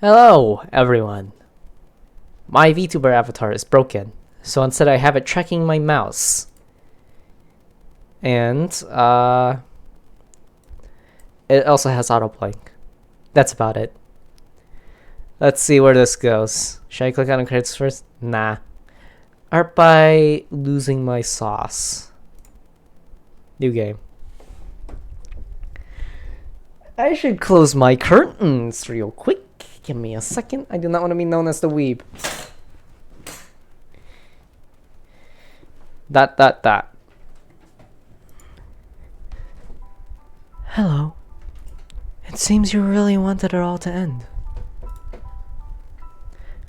Hello, everyone. My VTuber avatar is broken, so instead I have it tracking my mouse. And, it also has autoplay. That's about it. Let's see where this goes. Should I click on the credits first? Nah. Art by losing my sauce. New game. I should close my curtains real quick. Give me a second. I do not want to be known as the weeb. Dot. Hello. It seems you really wanted it all to end.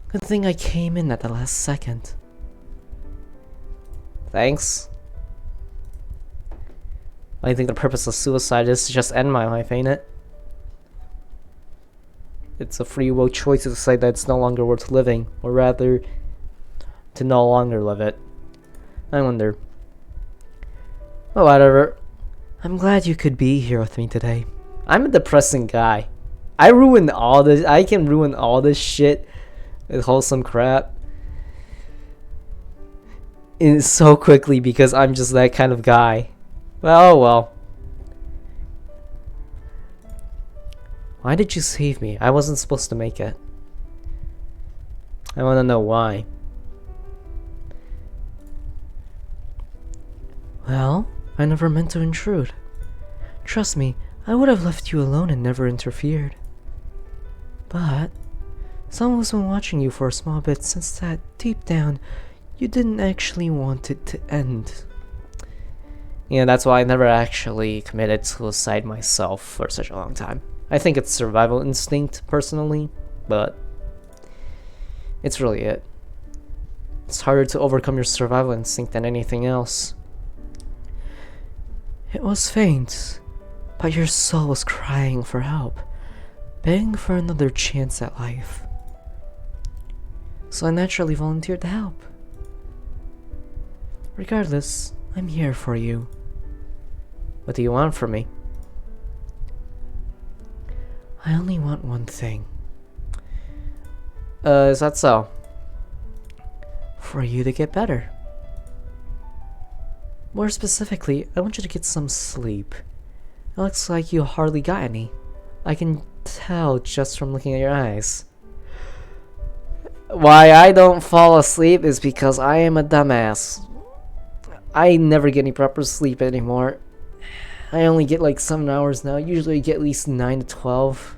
Good thing I came in at the last second. Thanks. I think the purpose of suicide is to just end my life, ain't it? It's a free will choice to decide that it's no longer worth living, or rather, to no longer live it. I wonder. But whatever. I'm glad you could be here with me today. I'm a depressing guy. I can ruin all this shit with wholesome crap so quickly because I'm just that kind of guy. Well. Why did you save me? I wasn't supposed to make it. I want to know why. Well, I never meant to intrude. Trust me, I would have left you alone and never interfered. But someone's been watching you for a small bit since that, deep down, you didn't actually want it to end. Yeah, that's why I never actually committed suicide myself for such a long time. I think it's survival instinct, personally, but it's really it. It's harder to overcome your survival instinct than anything else. It was faint, but your soul was crying for help, begging for another chance at life. So I naturally volunteered to help. Regardless, I'm here for you. What do you want from me? I only want one thing. Is that so? For you to get better. More specifically, I want you to get some sleep. It looks like you hardly got any. I can tell just from looking at your eyes. Why I don't fall asleep is because I am a dumbass. I never get any proper sleep anymore. I only get like 7 hours now. Usually I get at least 9 to 12.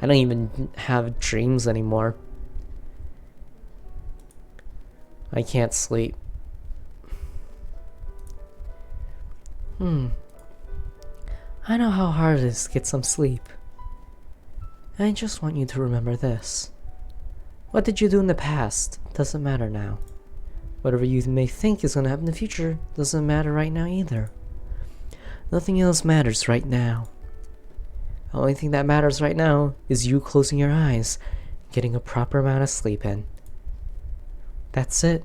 I don't even have dreams anymore. I can't sleep. I know how hard it is to get some sleep. I just want you to remember this. What did you do in the past doesn't matter now. Whatever you may think is going to happen in the future doesn't matter right now either. Nothing else matters right now. The only thing that matters right now is you closing your eyes, getting a proper amount of sleep in. That's it.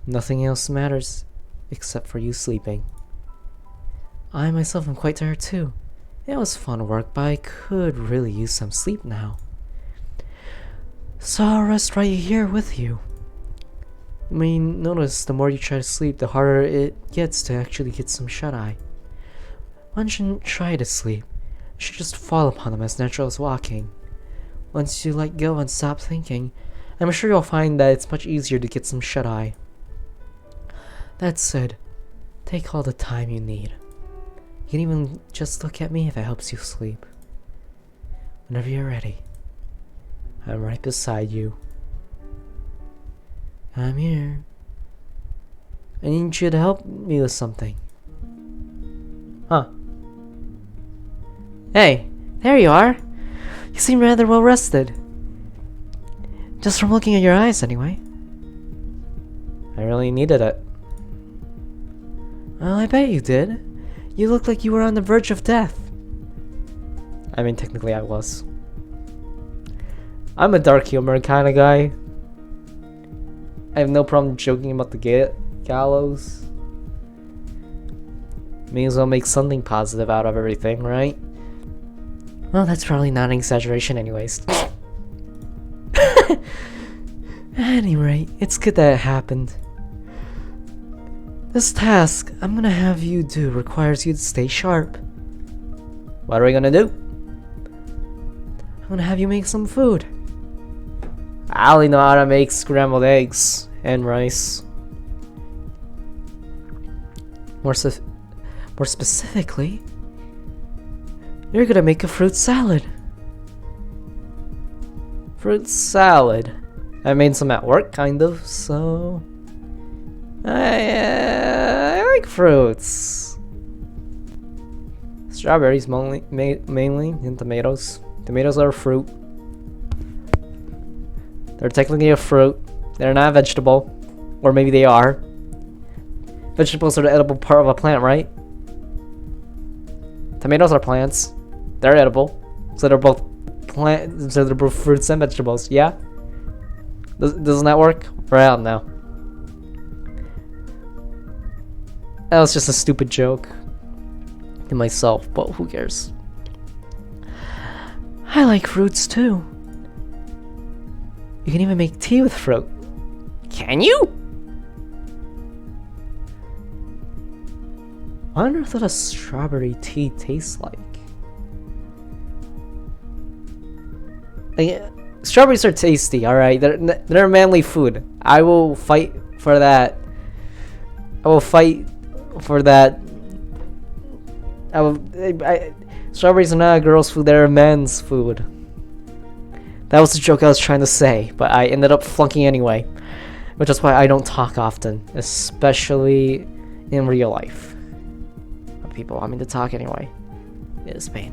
Nothing else matters except for you sleeping. I myself am quite tired too. It was fun work, but I could really use some sleep now. So I'll rest right here with you. You may notice the more you try to sleep, the harder it gets to actually get some shut-eye. One shouldn't try to sleep. You should just fall upon them as natural as walking. Once you let go and stop thinking, I'm sure you'll find that it's much easier to get some shut-eye. That said, take all the time you need. You can even just look at me if it helps you sleep. Whenever you're ready, I'm right beside you. I'm here. I need you to help me with something. Huh. Hey, there you are. You seem rather well rested. Just from looking at your eyes, anyway. I really needed it. Well, I bet you did. You looked like you were on the verge of death. I mean, technically I was. I'm a dark humor kind of guy. I have no problem joking about the gallows. May as well make something positive out of everything, right? Well, that's probably not an exaggeration anyways. At any rate, it's good that it happened. This task I'm gonna have you do requires you to stay sharp. What are we gonna do? I'm gonna have you make some food. I only know how to make scrambled eggs and rice. More specifically, you're gonna make a fruit salad. Fruit salad? I made some at work, kind of, so... I like fruits. Strawberries mainly, and tomatoes. Tomatoes are a fruit. They're technically a fruit. They're not a vegetable. Or maybe they are. Vegetables are the edible part of a plant, right? Tomatoes are plants. They're edible. So they're both so they're both fruits and vegetables, yeah? Doesn't that work? Right out now. That was just a stupid joke to myself, but who cares? I like fruits too. You can even make tea with fruit. Can you? I wonder what a strawberry tea tastes like. Strawberries are tasty, alright? They're manly food. I will fight for that. I will fight for that. Strawberries are not a girl's food, they're a man's food. That was the joke I was trying to say, but I ended up flunking anyway. Which is why I don't talk often, especially in real life. But people want me to talk anyway. It is pain.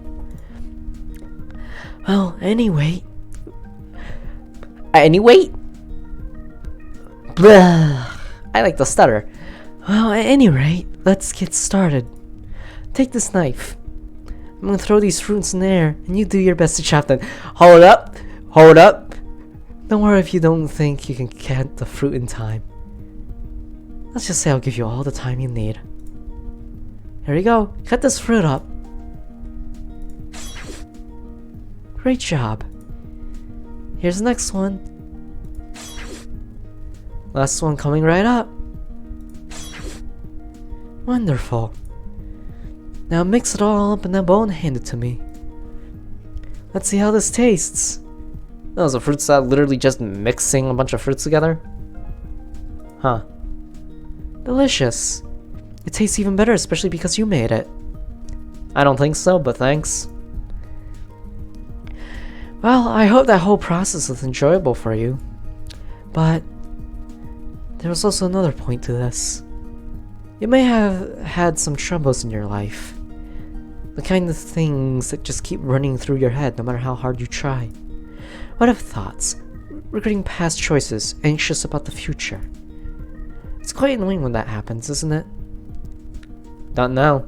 Well, anyway. Blah. I like to stutter. Well, at any rate, let's get started. Take this knife. I'm gonna throw these fruits in there, and you do your best to chop them. Hold up! Hold up! Don't worry if you don't think you can get the fruit in time. Let's just say I'll give you all the time you need. Here you go. Cut this fruit up. Great job. Here's the next one. Last one coming right up. Wonderful. Now mix it all up in a bowl and hand it to me. Let's see how this tastes. That was a fruit salad, literally just mixing a bunch of fruits together? Huh. Delicious. It tastes even better, especially because you made it. I don't think so, but thanks. Well, I hope that whole process was enjoyable for you. But there was also another point to this. You may have had some troubles in your life. The kind of things that just keep running through your head no matter how hard you try. What if thoughts, regretting past choices, anxious about the future? It's quite annoying when that happens, isn't it? Don't know.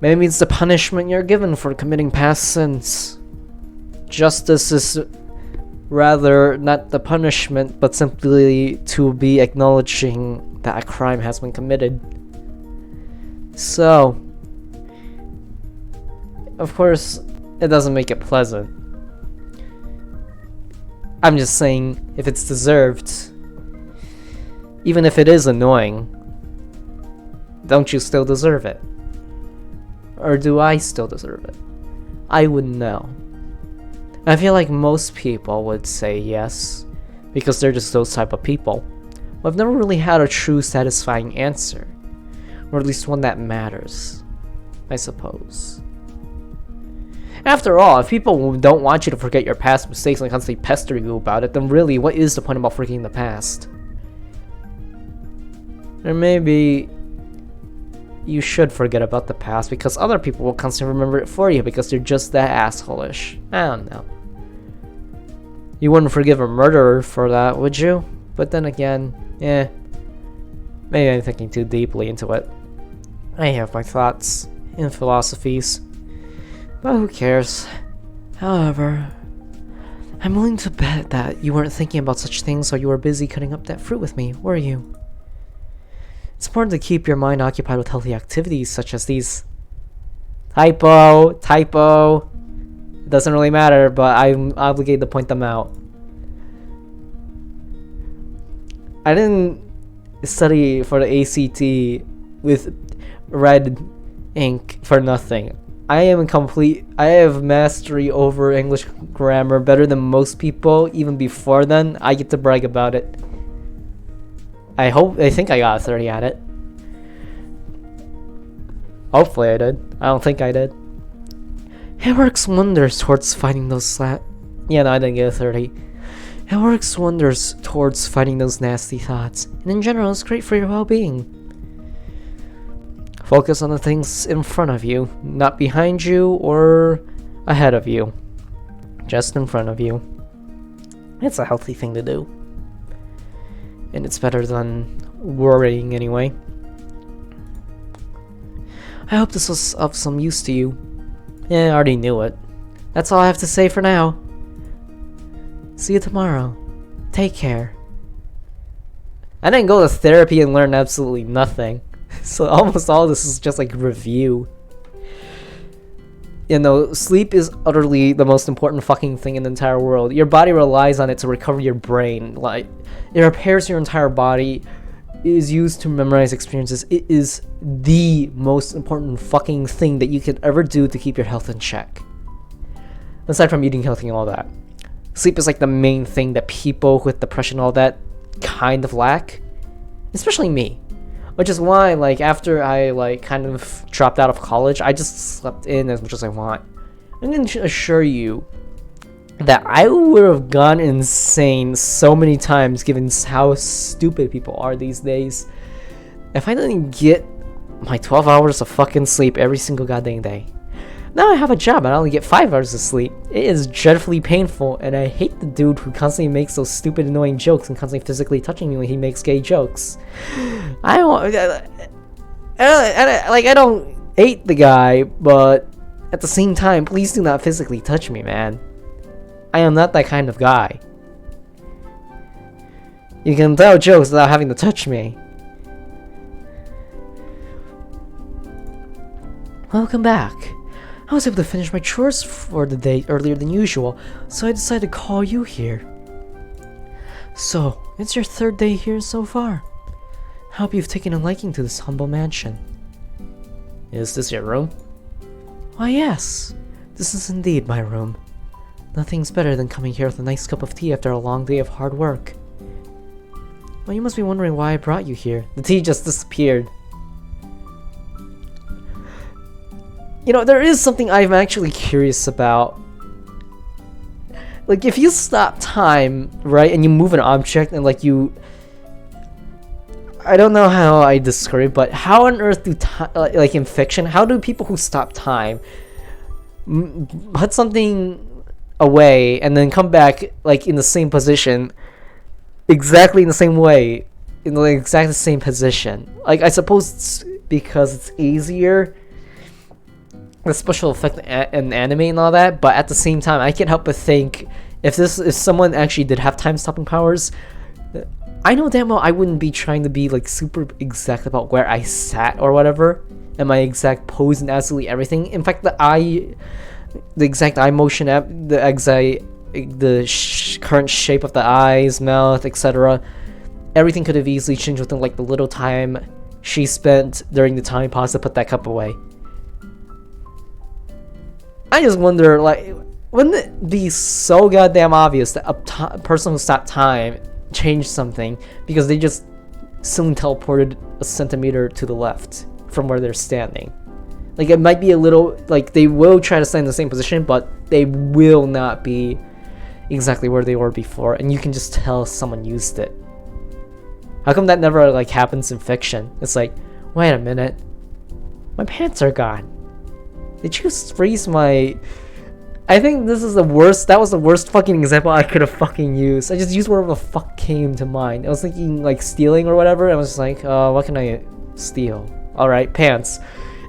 Maybe it's the punishment you're given for committing past sins. Justice is rather not the punishment, but simply to be acknowledging that a crime has been committed. So, of course, it doesn't make it pleasant. I'm just saying, if it's deserved, even if it is annoying, don't you still deserve it? Or do I still deserve it? I wouldn't know. I feel like most people would say yes, because they're just those type of people. But I've never really had a true satisfying answer, or at least one that matters, I suppose. After all, if people don't want you to forget your past mistakes and constantly pester you about it, then really, what is the point about forgetting the past? Or maybe you should forget about the past because other people will constantly remember it for you because they're just that asshole-ish. I don't know. You wouldn't forgive a murderer for that, would you? But then again, maybe I'm thinking too deeply into it. I have my thoughts and philosophies, but who cares? However, I'm willing to bet that you weren't thinking about such things while you were busy cutting up that fruit with me, were you? It's important to keep your mind occupied with healthy activities such as these. Typo. It doesn't really matter, but I'm obligated to point them out. I didn't study for the ACT with red ink for nothing. I have mastery over English grammar better than most people. Even before then, I get to brag about it. I think I got a 30 at it. Hopefully I did. I don't think I did. It works wonders towards fighting those Yeah, no, I didn't get a 30. It works wonders towards fighting those nasty thoughts, and in general, it's great for your well-being. Focus on the things in front of you, not behind you or ahead of you. Just in front of you. It's a healthy thing to do. And it's better than worrying anyway. I hope this was of some use to you. Yeah, I already knew it. That's all I have to say for now. See you tomorrow. Take care. I didn't go to therapy and learn absolutely nothing. So almost all this is just like review. You know, sleep is utterly the most important fucking thing in the entire world. Your body relies on it to recover your brain. Like, it repairs your entire body. It is used to memorize experiences. It is the most important fucking thing that you can ever do to keep your health in check. Aside from eating healthy and all that. Sleep is like the main thing that people with depression and all that kind of lack. Especially me. Which is why, like, after I, like, kind of dropped out of college, I just slept in as much as I want. I'm going to assure you that I would have gone insane so many times given how stupid people are these days if I didn't get my 12 hours of fucking sleep every single goddamn day. Now I have a job and I only get 5 hours of sleep. It is dreadfully painful, and I hate the dude who constantly makes those stupid annoying jokes and constantly physically touching me when he makes gay jokes. I don't hate the guy, but at the same time, please do not physically touch me, man. I am not that kind of guy. You can tell jokes without having to touch me. Welcome back. I was able to finish my chores for the day earlier than usual, so I decided to call you here. So, it's your 3rd day here so far. I hope you've taken a liking to this humble mansion. Is this your room? Why, yes. This is indeed my room. Nothing's better than coming here with a nice cup of tea after a long day of hard work. Well, you must be wondering why I brought you here. The tea just disappeared. You know, there is something I'm actually curious about. Like, if you stop time, right, and you move an object and, like, I don't know how I describe it, but how on earth do like in fiction, how do people who stop time put something away and then come back, like, in the same position, exactly in the same way, in the exact same position? Like, I suppose it's because it's easier, the special effect and anime and all that, but at the same time, I can't help but think if someone actually did have time stopping powers, I know damn well I wouldn't be trying to be like super exact about where I sat or whatever, and my exact pose and absolutely everything. In fact, the exact eye motion, current shape of the eyes, mouth, etc. Everything could have easily changed within like the little time she spent during the time pause to put that cup away. I just wonder, like, wouldn't it be so goddamn obvious that a person who stopped time changed something because they just soon teleported a centimeter to the left from where they're standing? Like, it might be a little, like, they will try to stay in the same position, but they will not be exactly where they were before, and you can just tell someone used it. How come that never, like, happens in fiction? It's like, wait a minute, my pants are gone. Did you freeze my... I think this is the worst. That was the worst fucking example I could have fucking used. I just used whatever the fuck came to mind. I was thinking like stealing or whatever. I was just like, what can I steal? Alright, pants.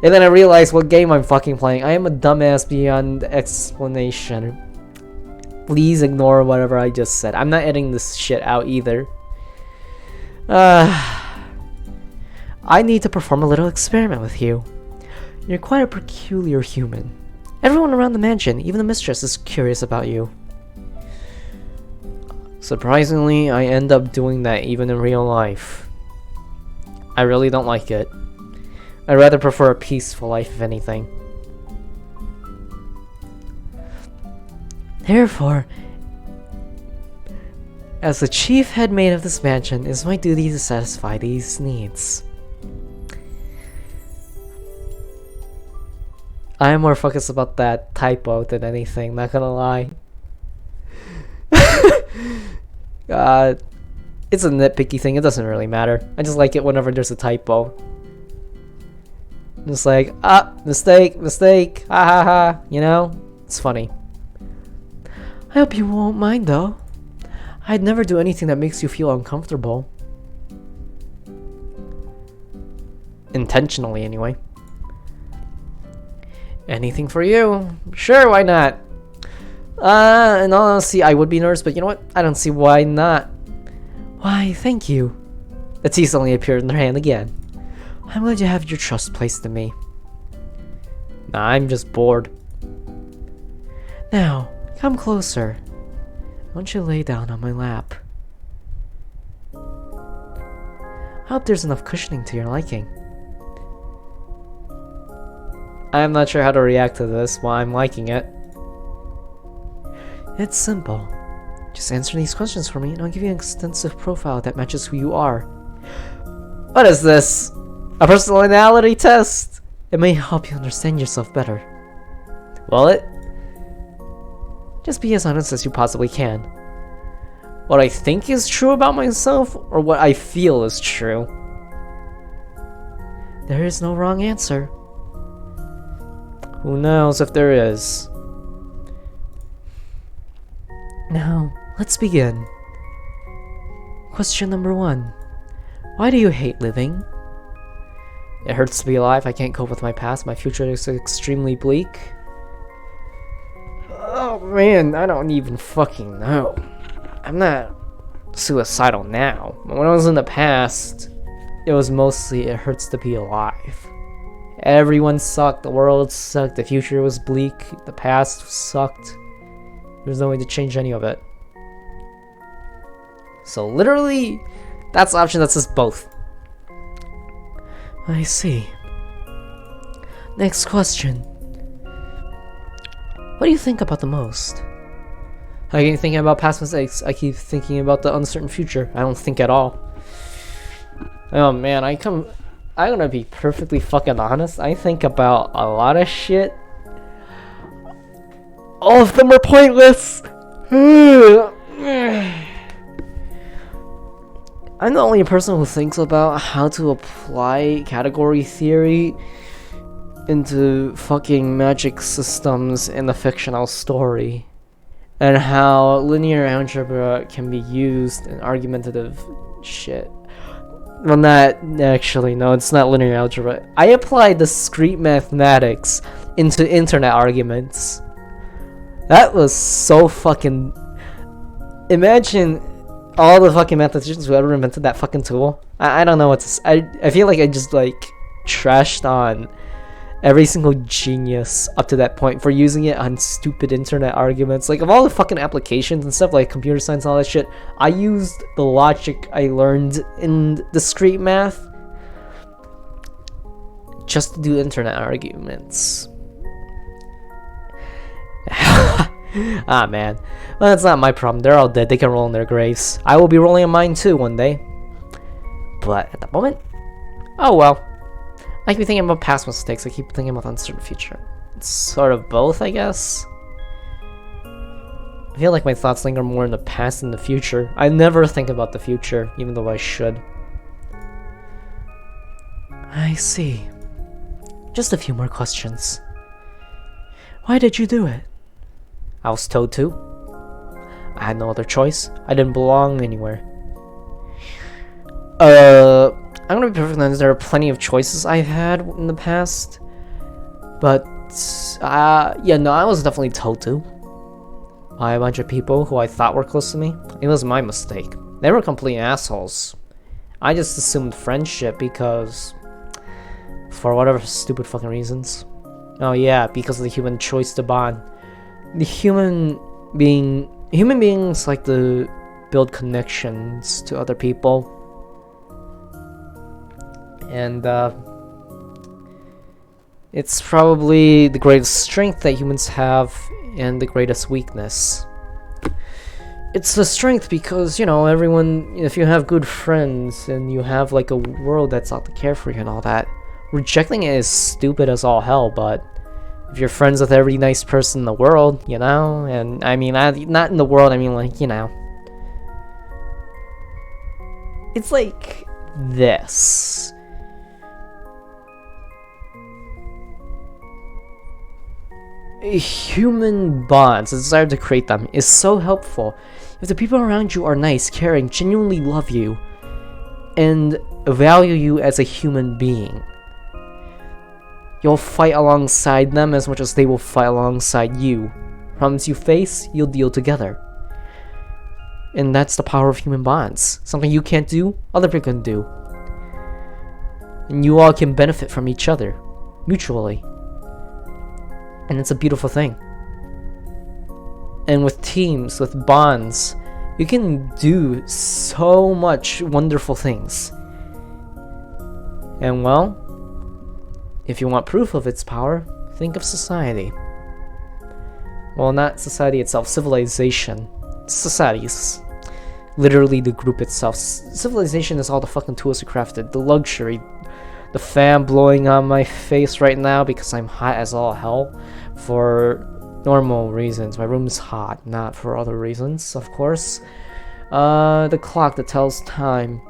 And then I realized what game I'm fucking playing. I am a dumbass beyond explanation. Please ignore whatever I just said. I'm not editing this shit out either. I need to perform a little experiment with you. You're quite a peculiar human. Everyone around the mansion, even the mistress, is curious about you. Surprisingly, I end up doing that even in real life. I really don't like it. I'd rather prefer a peaceful life, if anything. Therefore, as the chief head maid of this mansion, it is my duty to satisfy these needs. I am more focused about that typo than anything, not gonna lie. It's a nitpicky thing, it doesn't really matter. I just like it whenever there's a typo. Just like, mistake, ha ha ha, you know? It's funny. I hope you won't mind though. I'd never do anything that makes you feel uncomfortable. Intentionally, anyway. Anything for you? Sure, why not? In all honesty, I would be nervous, but you know what? I don't see why not. Why, thank you. The tea suddenly appeared in her hand again. I'm glad you have your trust placed in me. Nah, I'm just bored. Now, come closer. Why don't you lay down on my lap? I hope there's enough cushioning to your liking. I'm not sure how to react to this while I'm liking it. It's simple. Just answer these questions for me and I'll give you an extensive profile that matches who you are. What is this? A personality test? It may help you understand yourself better. Will it? Just be as honest as you possibly can. What I think is true about myself or what I feel is true? There is no wrong answer. Who knows if there is? Now, let's begin. Question number 1. Why do you hate living? It hurts to be alive. I can't cope with my past. My future is extremely bleak. Oh man, I don't even fucking know. I'm not suicidal now. When I was in the past, it was mostly it hurts to be alive. Everyone sucked, the world sucked, the future was bleak, the past sucked. There's no way to change any of it. So literally, that's the option that says both. I see. Next question. What do you think about the most? I keep thinking about past mistakes. I keep thinking about the uncertain future. I don't think at all. Oh man, I'm gonna be perfectly fucking honest. I think about a lot of shit. All of them are pointless. I'm the only person who thinks about how to apply category theory into fucking magic systems in a fictional story. And how linear algebra can be used in argumentative shit. Well, not actually, no, it's not linear algebra. I applied discrete mathematics into internet arguments. That was so fucking... Imagine all the fucking mathematicians who ever invented that fucking tool. I don't know what to say. I feel like I just like trashed on every single genius up to that point for using it on stupid internet arguments. Like, of all the fucking applications and stuff like computer science and all that shit, I used the logic I learned in discrete math just to do internet arguments. Ah man, well, that's not my problem. They're all dead. They can roll in their graves. I will be rolling in mine too one day. But at the moment, oh well. I keep thinking about past mistakes. I keep thinking about uncertain future. It's sort of both, I guess. I feel like my thoughts linger more in the past than the future. I never think about the future, even though I should. I see. Just a few more questions. Why did you do it? I was told to. I had no other choice. I didn't belong anywhere. I'm gonna be perfectly honest, there are plenty of choices I've had in the past. But, yeah, no, I was definitely told to. By a bunch of people who I thought were close to me. It was my mistake. They were complete assholes. I just assumed friendship because... for whatever stupid fucking reasons. Oh yeah, because of the human choice to bond. The human beings like the build connections to other people. And it's probably the greatest strength that humans have and the greatest weakness. It's the strength because, you know, everyone, if you have good friends and you have like a world that's out to care for you and all that, rejecting it is stupid as all hell. But if you're friends with every nice person in the world, you know, and I mean, not in the world, I mean, like, you know, it's like this. Human bonds, the desire to create them, is so helpful. If the people around you are nice, caring, genuinely love you, and value you as a human being, you'll fight alongside them as much as they will fight alongside you. Problems you face, you'll deal together. And that's the power of human bonds. Something you can't do, other people can do. And you all can benefit from each other, mutually. And it's a beautiful thing. And with teams, with bonds, you can do so much wonderful things. And well, if you want proof of its power, think of society. Well, not society itself, civilization. Societies. Literally the group itself. Civilization is all the fucking tools we crafted. The luxury. The fan blowing on my face right now because I'm hot as all hell for normal reasons. My room's hot, not for other reasons, of course. The clock that tells time.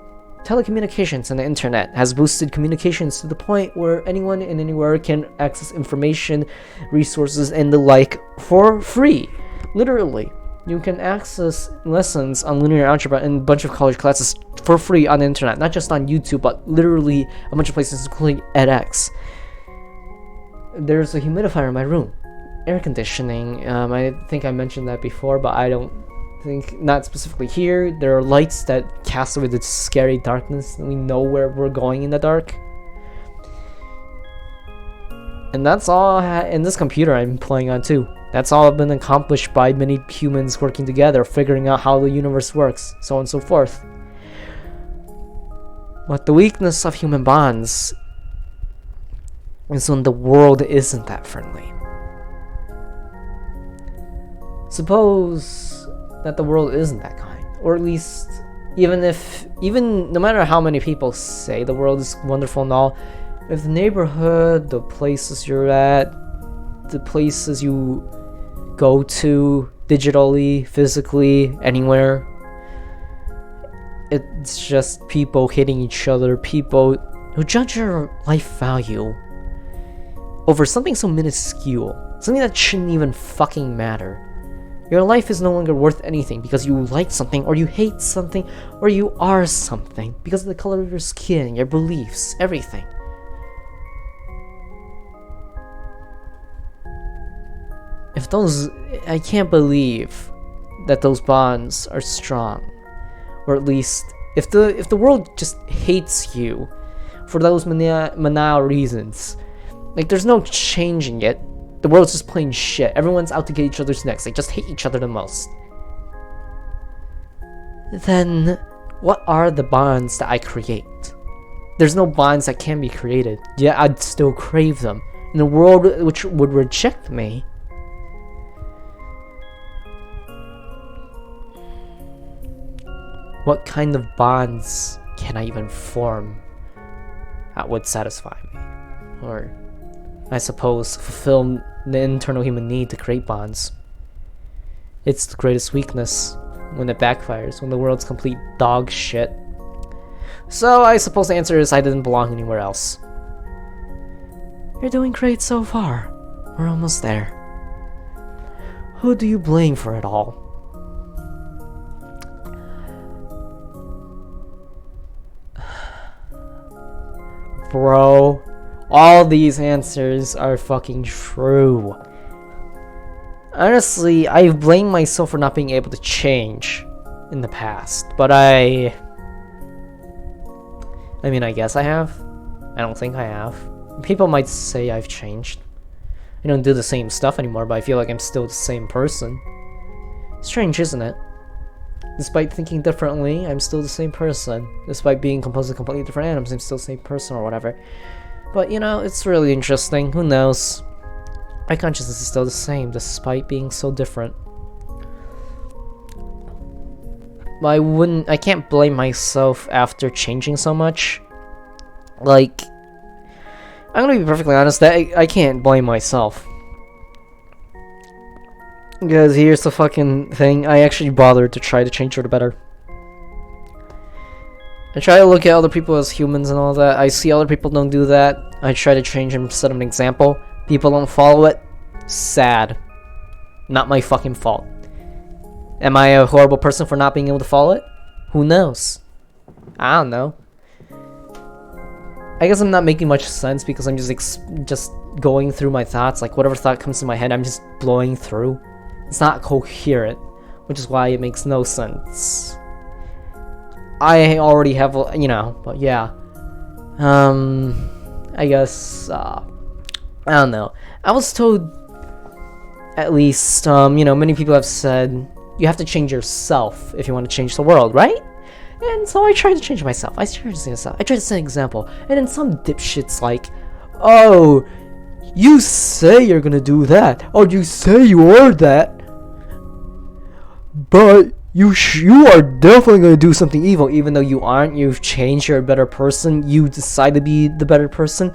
Telecommunications and the internet has boosted communications to the point where anyone and anywhere can access information, resources, and the like for free. Literally. You can access lessons on linear algebra and a bunch of college classes for free on the internet. Not just on YouTube, but literally a bunch of places, including edX. There's a humidifier in my room. Air conditioning. I think I mentioned that before, but I don't think, not specifically here. There are lights that cast away the scary darkness, and we know where we're going in the dark. And that's all in this computer I'm playing on too. That's all been accomplished by many humans working together, figuring out how the universe works, so on and so forth. But the weakness of human bonds is when the world isn't that friendly. Suppose that the world isn't that kind, or at least even no matter how many people say the world is wonderful and all, if the neighborhood, the places you're at, the places you go to digitally, physically, anywhere, it's just people hitting each other, people who judge your life value over something so minuscule, something that shouldn't even fucking matter. Your life is no longer worth anything because you like something, or you hate something, or you are something because of the color of your skin, your beliefs, everything. If those, I can't believe that those bonds are strong, or at least if the world just hates you for those banal reasons, like there's no changing it. The world's just plain shit. Everyone's out to get each other's necks. They just hate each other the most. Then what are the bonds that I create? There's no bonds that can be created, yet I'd still crave them. In a world which would reject me, what kind of bonds can I even form that would satisfy me? Or, I suppose, fulfill the internal human need to create bonds. It's the greatest weakness when it backfires, when the world's complete dog shit. So I suppose the answer is I didn't belong anywhere else. You're doing great so far. We're almost there. Who do you blame for it all? Bro, all these answers are fucking true. Honestly, I've blamed myself for not being able to change in the past, but I mean, I guess I have. I don't think I have. People might say I've changed. I don't do the same stuff anymore, but I feel like I'm still the same person. Strange, isn't it? Despite thinking differently, I'm still the same person. Despite being composed of completely different atoms, I'm still the same person or whatever. But, you know, it's really interesting. Who knows? My consciousness is still the same, despite being so different. But I can't blame myself after changing so much. Like, I'm gonna be perfectly honest, I can't blame myself. Because here's the fucking thing, I actually bothered to try to change for the better. I try to look at other people as humans and all that. I see other people don't do that. I try to change them, set them an example. People don't follow it. Sad. Not my fucking fault. Am I a horrible person for not being able to follow it? Who knows? I don't know. I guess I'm not making much sense because I'm just going through my thoughts. Like, whatever thought comes to my head, I'm just blowing through. It's not coherent, which is why it makes no sense. I already have, you know, but yeah. I guess, I don't know. I was told, at least, you know, many people have said, you have to change yourself if you want to change the world, right? And so I tried to change myself. I tried to set an example. And then some dipshit's like, oh, you say you're gonna do that. Oh, you say you are that. But you are definitely gonna do something evil, even though you aren't. You've changed, you're a better person. You decide to be the better person.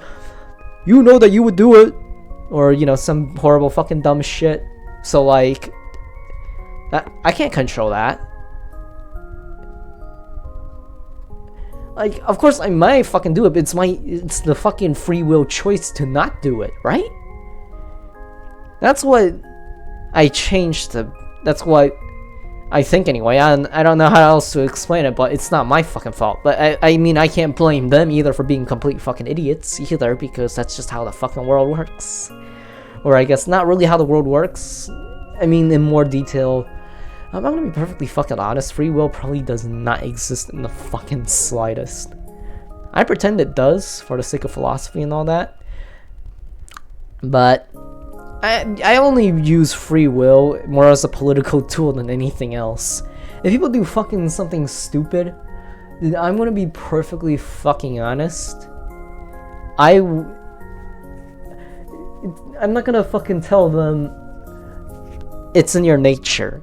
You know that you would do it. Or, you know, some horrible fucking dumb shit. So, like, I can't control that. Like, of course I might fucking do it, but it's the fucking free will choice to not do it, right? That's what I changed that's what I think anyway. I don't know how else to explain it, but it's not my fucking fault. But I mean, I can't blame them either for being complete fucking idiots either, because that's just how the fucking world works. Or I guess not really how the world works. I mean, in more detail, I'm gonna be perfectly fucking honest, free will probably does not exist in the fucking slightest. I pretend it does for the sake of philosophy and all that, but I only use free will more as a political tool than anything else. If people do fucking something stupid, then I'm gonna be perfectly fucking honest. I'm not gonna fucking tell them it's in your nature.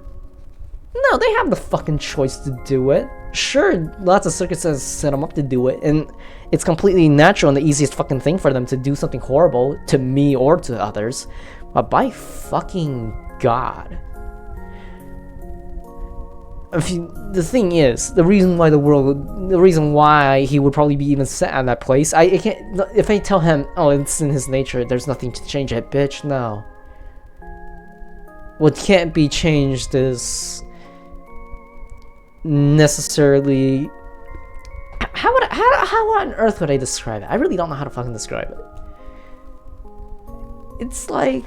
No, they have the fucking choice to do it. Sure, lots of circuses set them up to do it, and it's completely natural and the easiest fucking thing for them to do something horrible to me or to others. But by fucking God. The thing is, the reason why he would probably be even set on that place, I can't, if I tell him, oh, it's in his nature, there's nothing to change it, bitch, no. What can't be changed is necessarily, how on earth would I describe it? I really don't know how to fucking describe it. It's like,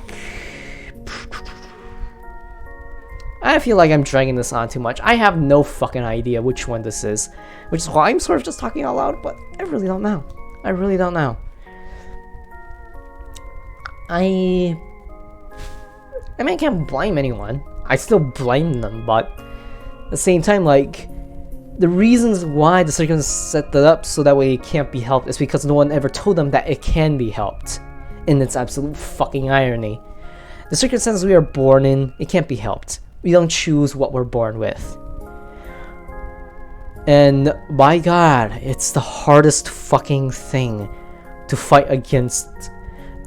I feel like I'm dragging this on too much. I have no fucking idea which one this is, which is why I'm sort of just talking out loud, but I really don't know. I really don't know. I mean, I can't blame anyone. I still blame them, but at the same time, like, the reasons why the circumstances set that up so that way it can't be helped is because no one ever told them that it can be helped. And it's absolute fucking irony. The circumstances we are born in, it can't be helped. We don't choose what we're born with. And by God, it's the hardest fucking thing to fight against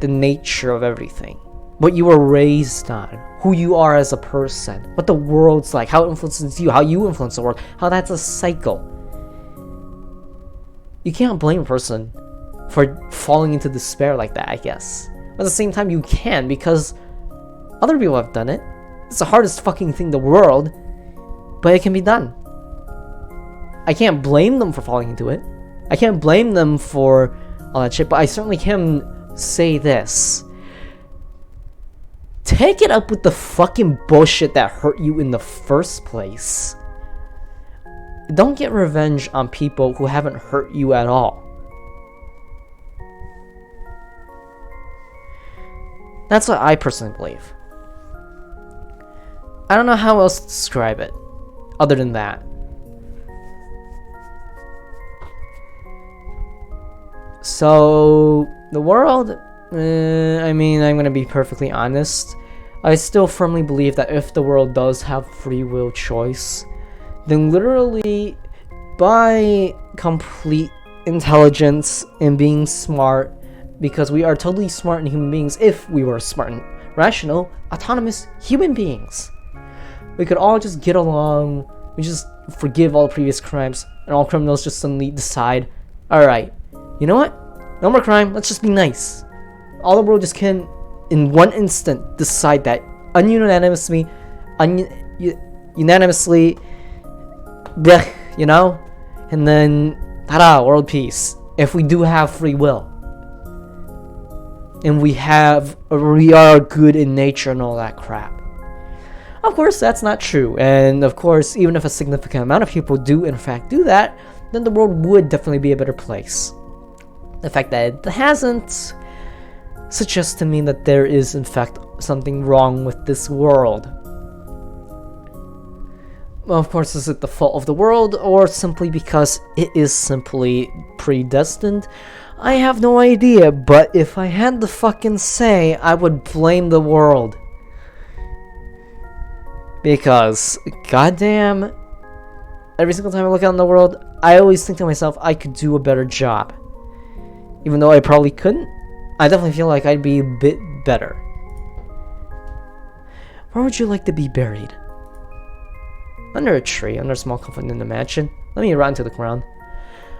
the nature of everything. What you were raised on, who you are as a person, what the world's like, how it influences you, how you influence the world, how that's a cycle. You can't blame a person for falling into despair like that, I guess. But at the same time, you can, because other people have done it. It's the hardest fucking thing in the world, but it can be done. I can't blame them for falling into it. I can't blame them for all that shit, but I certainly can say this. Take it up with the fucking bullshit that hurt you in the first place. Don't get revenge on people who haven't hurt you at all. That's what I personally believe. I don't know how else to describe it. other than that. So, the world, I mean, I'm gonna be perfectly honest. I still firmly believe that if the world does have free will choice, then literally by complete intelligence and being smart, because we are totally smart in human beings if we were smart and rational, autonomous human beings, we could all just get along, we just forgive all previous crimes, and all criminals just suddenly decide, alright, you know what? No more crime, let's just be nice. All the world just can, in one instant, decide that unanimously, blech, you know? And then, ta-da, world peace. If we do have free will. And we are good in nature and all that crap. Of course, that's not true. And of course, even if a significant amount of people do in fact do that, then the world would definitely be a better place. The fact that it hasn't suggests to me that there is in fact something wrong with this world. Well, of course, is it the fault of the world or simply because it is simply predestined? I have no idea, but if I had the fucking say, I would blame the world. Because, goddamn, every single time I look out in the world, I always think to myself, I could do a better job. Even though I probably couldn't, I definitely feel like I'd be a bit better. Where would you like to be buried? Under a tree, under a small coffin in the mansion. Let me run to the ground.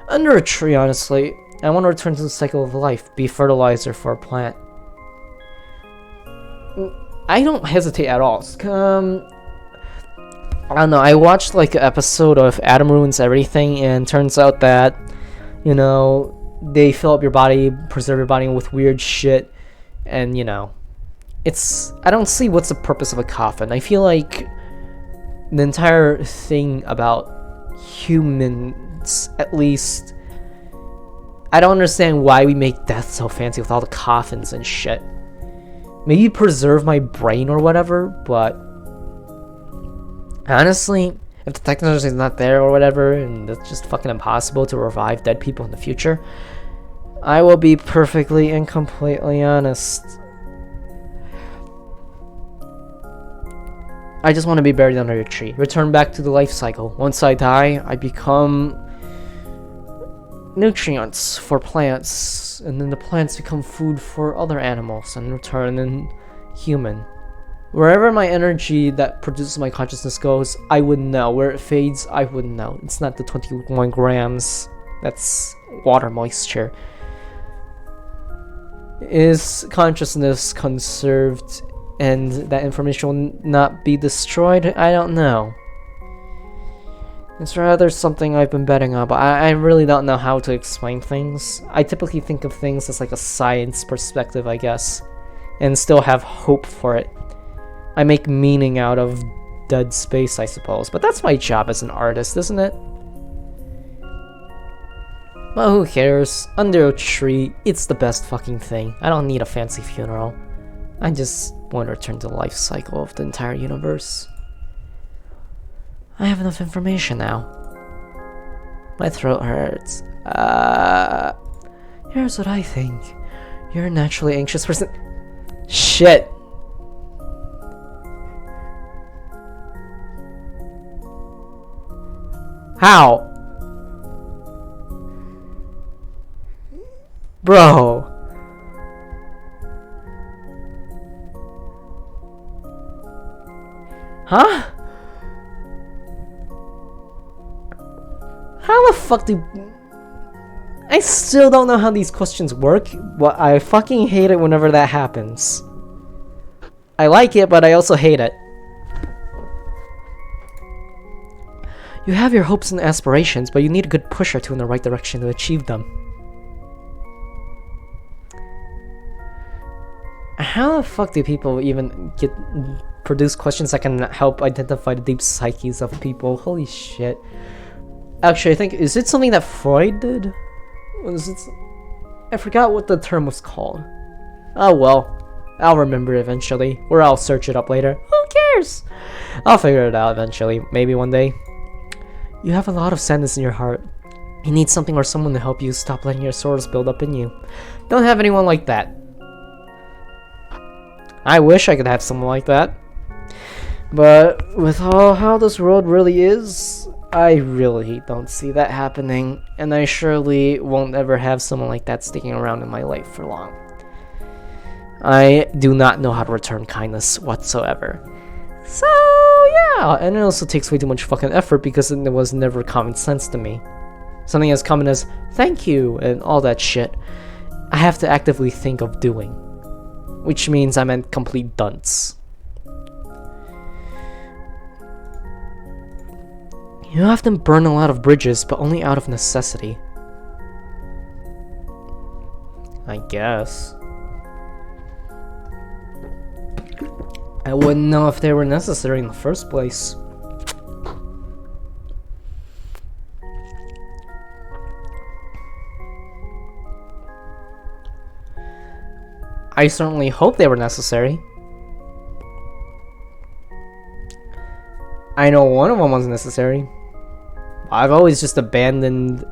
Under a tree, honestly. I want to return to the cycle of life, be fertilizer for a plant. I don't hesitate at all. I don't know, I watched like an episode of Adam Ruins Everything, and turns out that, you know, they fill up your body, preserve your body with weird shit, and you know, I don't see what's the purpose of a coffin. I feel like the entire thing about humans, at least, I don't understand why we make death so fancy with all the coffins and shit. Maybe preserve my brain or whatever, but honestly, if the technology is not there or whatever, and it's just fucking impossible to revive dead people in the future, I will be perfectly and completely honest. I just want to be buried under a tree. Return back to the life cycle. Once I die, I become nutrients for plants, and then the plants become food for other animals, and return in human. Wherever my energy that produces my consciousness goes, I would know. Where it fades, I wouldn't know. It's not the 21 grams. That's water moisture. Is consciousness conserved and that information will not be destroyed? I don't know. It's rather something I've been betting on, but I really don't know how to explain things. I typically think of things as like a science perspective, I guess, and still have hope for it. I make meaning out of dead space, I suppose, but that's my job as an artist, isn't it? Well, who cares? Under a tree, it's the best fucking thing. I don't need a fancy funeral. I just want to return to the life cycle of the entire universe. I have enough information now. My throat hurts. Here's what I think. You're a naturally anxious person. Shit. How? Bro. Huh? How the fuck do... I still don't know how these questions work, but I fucking hate it whenever that happens. I like it, but I also hate it. You have your hopes and aspirations, but you need a good push or two in the right direction to achieve them. How the fuck do people even produce questions that can help identify the deep psyches of people? Holy shit. Actually, I think, is it something that Freud did? Was it? I forgot what the term was called. Oh well. I'll remember it eventually. Or I'll search it up later. Who cares? I'll figure it out eventually. Maybe one day. You have a lot of sadness in your heart. You need something or someone to help you stop letting your sorrows build up in you. Don't have anyone like that. I wish I could have someone like that. But with all how this world really is, I really don't see that happening. And I surely won't ever have someone like that sticking around in my life for long. I do not know how to return kindness whatsoever. So, yeah. And it also takes way too much fucking effort because it was never common sense to me. Something as common as thank you and all that shit, I have to actively think of doing. Which means I'm a complete dunce. You often burn a lot of bridges, but only out of necessity. I guess. I wouldn't know if they were necessary in the first place. I certainly hope they were necessary. I know one of them was necessary. I've always just abandoned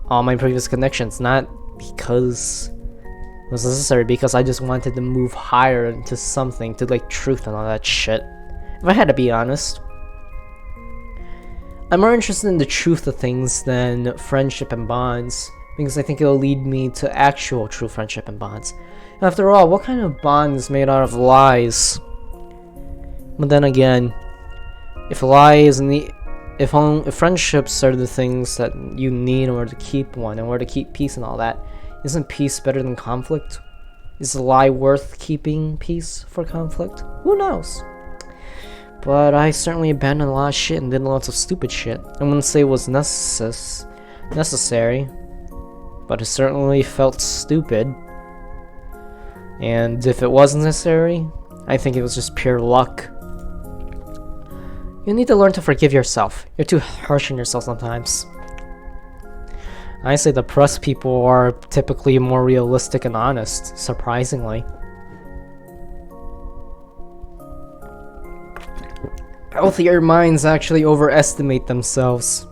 all my previous connections, not because it was necessary, because I just wanted to move higher into something, to like truth and all that shit. If I had to be honest. I'm more interested in the truth of things than friendship and bonds, because I think it'll lead me to actual true friendship and bonds. After all, what kind of bond is made out of lies? But then again, if lies and if friendships are the things that you need in order to keep one, in order to keep peace and all that, isn't peace better than conflict? Is a lie worth keeping peace for conflict? Who knows? But I certainly abandoned a lot of shit and did lots of stupid shit. I wouldn't say it was necessary, but it certainly felt stupid. And if it was necessary, I think it was just pure luck. You need to learn to forgive yourself. You're too harsh on yourself sometimes. I say depressed people are typically more realistic and honest, surprisingly. Healthier minds actually overestimate themselves.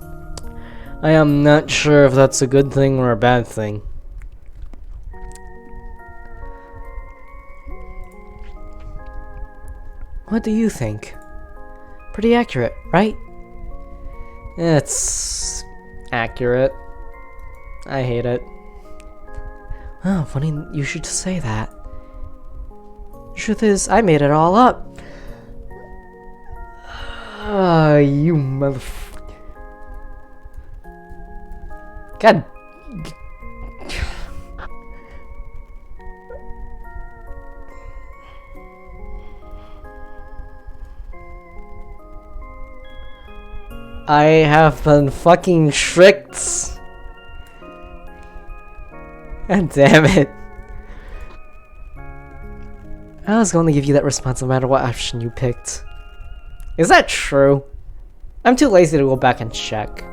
I am not sure if that's a good thing or a bad thing. What do you think? Pretty accurate, right? It's accurate. I hate it. Oh, funny you should say that. Truth is, I made it all up. You motherfucker. God. I have been fucking tricked. God damn it. I was going to give you that response no matter what option you picked. Is that true? I'm too lazy to go back and check.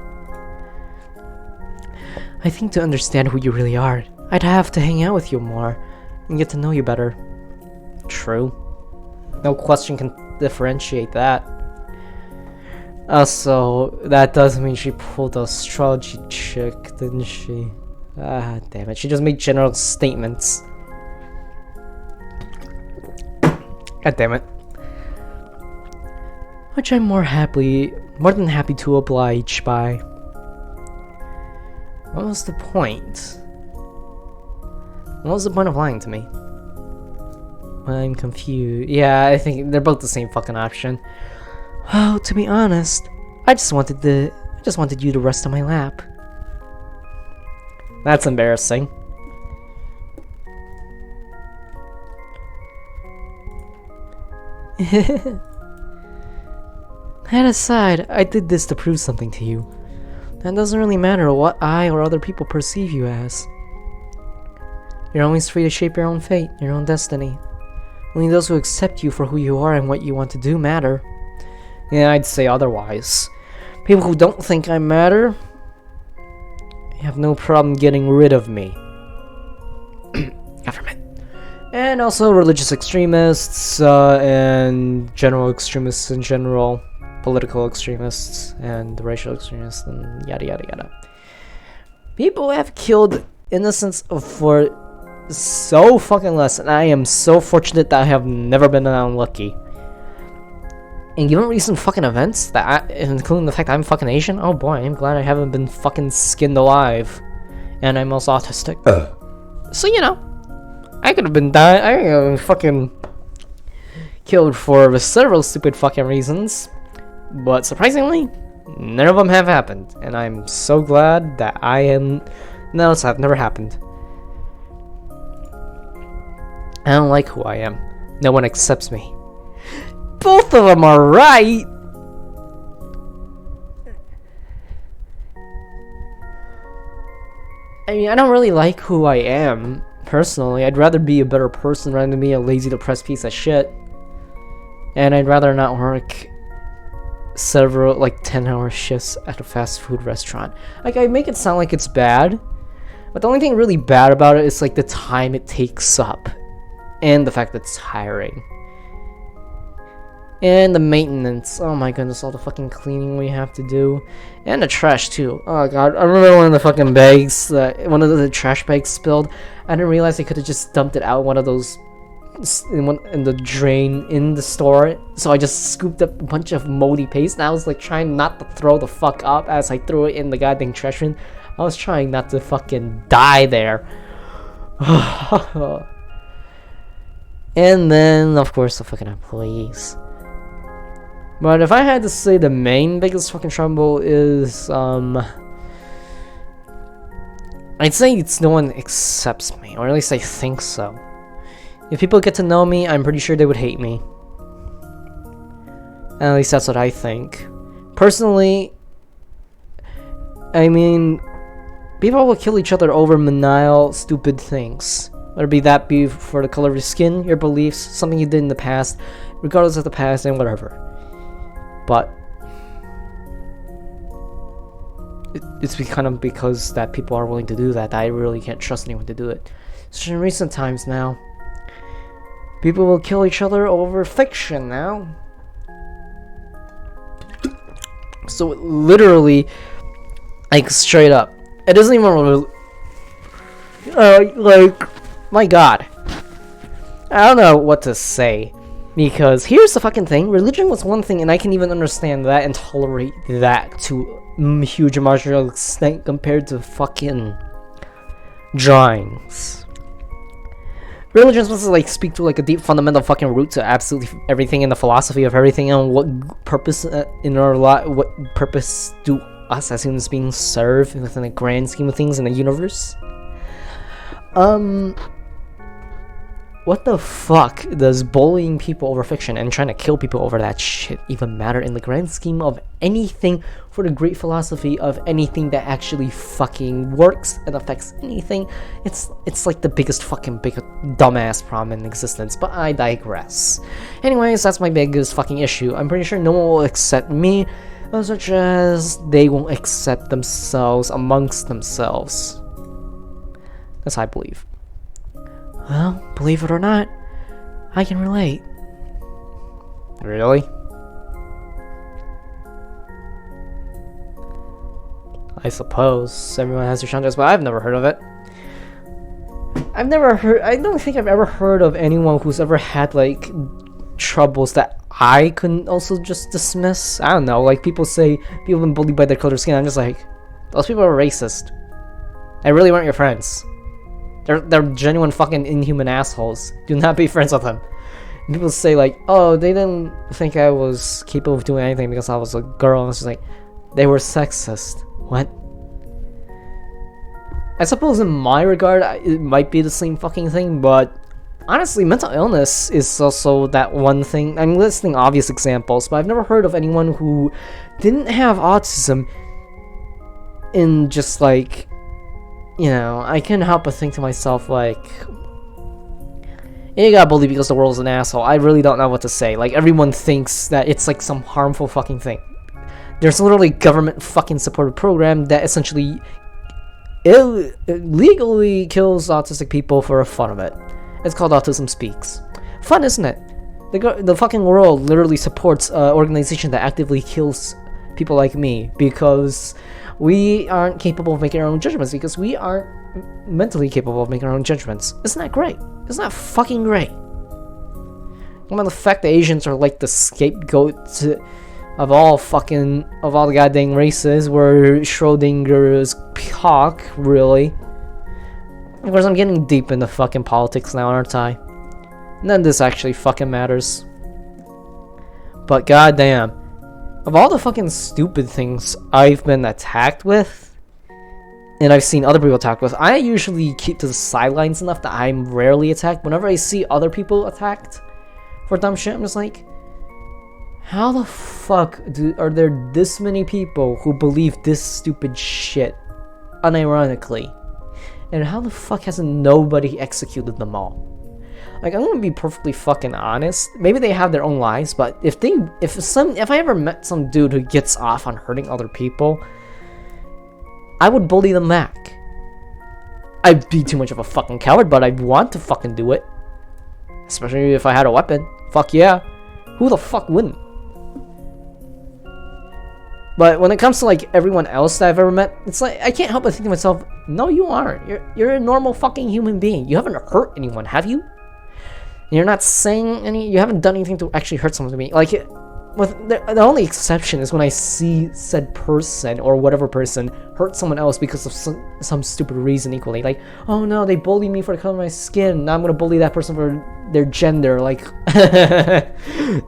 I think to understand who you really are, I'd have to hang out with you more and get to know you better. True. No question can differentiate that. Also, that does mean she pulled the astrology chick, didn't she? Ah, damn it. She just made general statements. God damn it. Which I'm more than happy to oblige by. What was the point? What was the point of lying to me? I'm confused. Yeah, I think they're both the same fucking option. Well, to be honest, I just wanted you to rest on my lap. That's embarrassing. That aside, I did this to prove something to you. That doesn't really matter what I or other people perceive you as. You're always free to shape your own fate, your own destiny. Only those who accept you for who you are and what you want to do matter. Yeah, I'd say otherwise. People who don't think I matter have no problem getting rid of me. Government. And also religious extremists, and general extremists in general. political extremists and racial extremists and yada yada yada. People have killed innocents for so fucking less, and I am so fortunate that I have never been unlucky. And given recent fucking events, including the fact that I'm fucking Asian, oh boy, I'm glad I haven't been fucking skinned alive. And I'm also autistic. So, you know, I could have been fucking killed for several stupid fucking reasons. But surprisingly, none of them have happened. And I'm so glad that no, it's never happened. I don't like who I am. No one accepts me. Both of them are right! I mean, I don't really like who I am, personally. I'd rather be a better person rather than be a lazy, depressed piece of shit. And I'd rather not work several, 10-hour shifts at a fast food restaurant. I make it sound like it's bad, but the only thing really bad about it is, the time it takes up. And the fact that it's tiring. And the maintenance. Oh my goodness, all the fucking cleaning we have to do. And the trash too. Oh god, I remember one of the fucking bags, one of the trash bags spilled. I didn't realize they could have just dumped it out one of those in the drain in the store. So I just scooped up a bunch of moldy paste, and I was trying not to throw the fuck up as I threw it in the goddamn trash bin. I was trying not to fucking die there. And then, of course, the fucking employees. But if I had to say the main biggest fucking trouble is, I'd say it's no one accepts me, or at least I think so. If people get to know me, I'm pretty sure they would hate me. At least that's what I think. Personally, I mean, people will kill each other over banal, stupid things. Whether that be for the color of your skin, your beliefs, something you did in the past, regardless of the past and whatever. But it's kind of because that people are willing to do that I really can't trust anyone to do it. So in recent times now, people will kill each other over fiction now. So literally, straight up, it doesn't even really, my god, I don't know what to say. Because here's the fucking thing, religion was one thing, and I can even understand that and tolerate that to a huge marginal extent compared to fucking drawings. Religion is supposed to speak to a deep fundamental fucking root to absolutely everything in the philosophy of everything, and what purpose in our life, what purpose do us as humans beings serve within the grand scheme of things in the universe. What the fuck does bullying people over fiction and trying to kill people over that shit even matter in the grand scheme of anything for the great philosophy of anything that actually fucking works and affects anything? It's the biggest fucking dumbass problem in existence, but I digress. Anyways, that's my biggest fucking issue. I'm pretty sure no one will accept me, such as they won't accept themselves amongst themselves. That's how I believe. Well, believe it or not, I can relate. Really? I suppose everyone has their genres, but I've never heard of it. I don't think I've ever heard of anyone who's ever had, troubles that I couldn't also just dismiss. I don't know, people say people have been bullied by their color skin. I'm just those people are racist. They really weren't your friends. They're genuine fucking inhuman assholes. Do not be friends with them. And people say oh, they didn't think I was capable of doing anything because I was a girl. And it's just they were sexist. What? I suppose in my regard, it might be the same fucking thing, but honestly, mental illness is also that one thing. I'm listing obvious examples, but I've never heard of anyone who didn't have autism in just I couldn't help but think to myself, you got bullied because the world's an asshole. I really don't know what to say. Everyone thinks that it's some harmful fucking thing. There's literally a government fucking supported program that essentially legally kills autistic people for the fun of it. It's called Autism Speaks. Fun, isn't it? The fucking world literally supports an organization that actively kills people like me because we aren't capable of making our own judgments, because we aren't mentally capable of making our own judgments. Isn't that great? Isn't that fucking great? About the fact that Asians are like the scapegoat of all the goddamn races, where Schrodinger's cock, really. Of course, I'm getting deep into fucking politics now, aren't I? None of this actually fucking matters. But goddamn, of all the fucking stupid things I've been attacked with, and I've seen other people attacked with, I usually keep to the sidelines enough that I'm rarely attacked. Whenever I see other people attacked for dumb shit, I'm just like, how the fuck are there this many people who believe this stupid shit, unironically? And how the fuck hasn't nobody executed them all? Like, I'm gonna be perfectly fucking honest. Maybe they have their own lives, but if I ever met some dude who gets off on hurting other people, I would bully them back. I'd be too much of a fucking coward, but I'd want to fucking do it. Especially if I had a weapon. Fuck yeah. Who the fuck wouldn't? But when it comes to like everyone else that I've ever met, it's like I can't help but think to myself, no, you aren't. You're a normal fucking human being. You haven't hurt anyone, have you? You're not saying you haven't done anything to actually hurt someone to me. Like, the only exception is when I see said person or whatever person hurt someone else because of some stupid reason equally. Like, oh no, they bullied me for the color of my skin. Now I'm gonna bully that person for their gender. Like,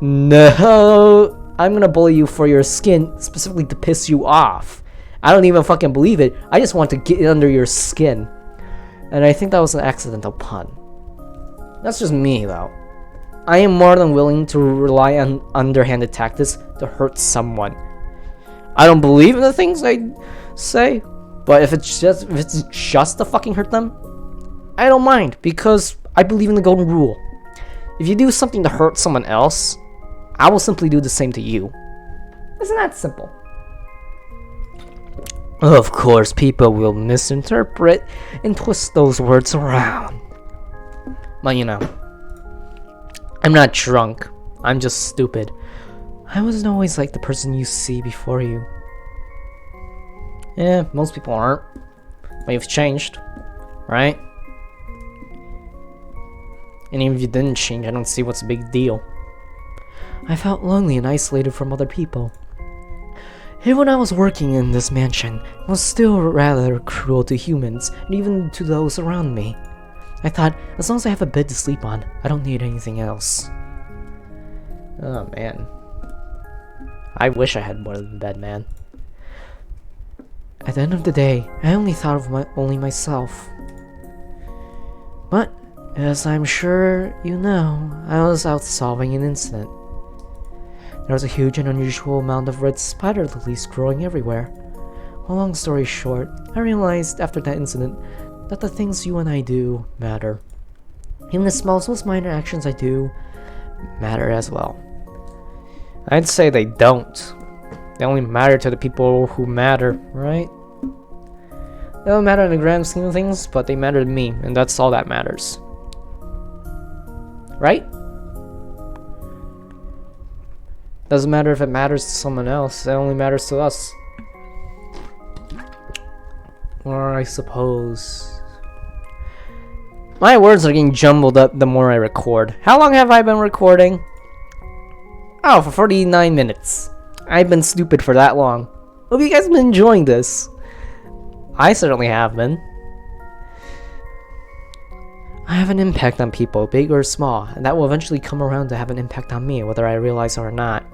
no, I'm gonna bully you for your skin specifically to piss you off. I don't even fucking believe it. I just want to get under your skin. And I think that was an accidental pun. That's just me, though. I am more than willing to rely on underhanded tactics to hurt someone. I don't believe in the things I say, but if it's just to fucking hurt them, I don't mind, because I believe in the golden rule. If you do something to hurt someone else, I will simply do the same to you. Isn't that simple? Of course, people will misinterpret and twist those words around. But you know, I'm not drunk. I'm just stupid. I wasn't always like the person you see before you. Yeah, most people aren't. But you've changed, right? And even if you didn't change, I don't see what's a big deal. I felt lonely and isolated from other people. Even when I was working in this mansion, I was still rather cruel to humans, and even to those around me. I thought, as long as I have a bed to sleep on, I don't need anything else. Oh man. I wish I had more than a bed, man. At the end of the day, I only thought of only myself. But, as I'm sure you know, I was out solving an incident. There was a huge and unusual amount of red spider lilies growing everywhere. Well, long story short, I realized after that incident that the things you and I do matter. Even the smallest, most minor actions I do matter as well. I'd say they don't. They only matter to the people who matter, right? They don't matter in the grand scheme of things, but they matter to me, and that's all that matters. Right? Doesn't matter if it matters to someone else, it only matters to us. Or I suppose... My words are getting jumbled up the more I record. How long have I been recording? Oh, for 49 minutes. I've been stupid for that long. Hope you guys have been enjoying this. I certainly have been. I have an impact on people, big or small, and that will eventually come around to have an impact on me, whether I realize it or not.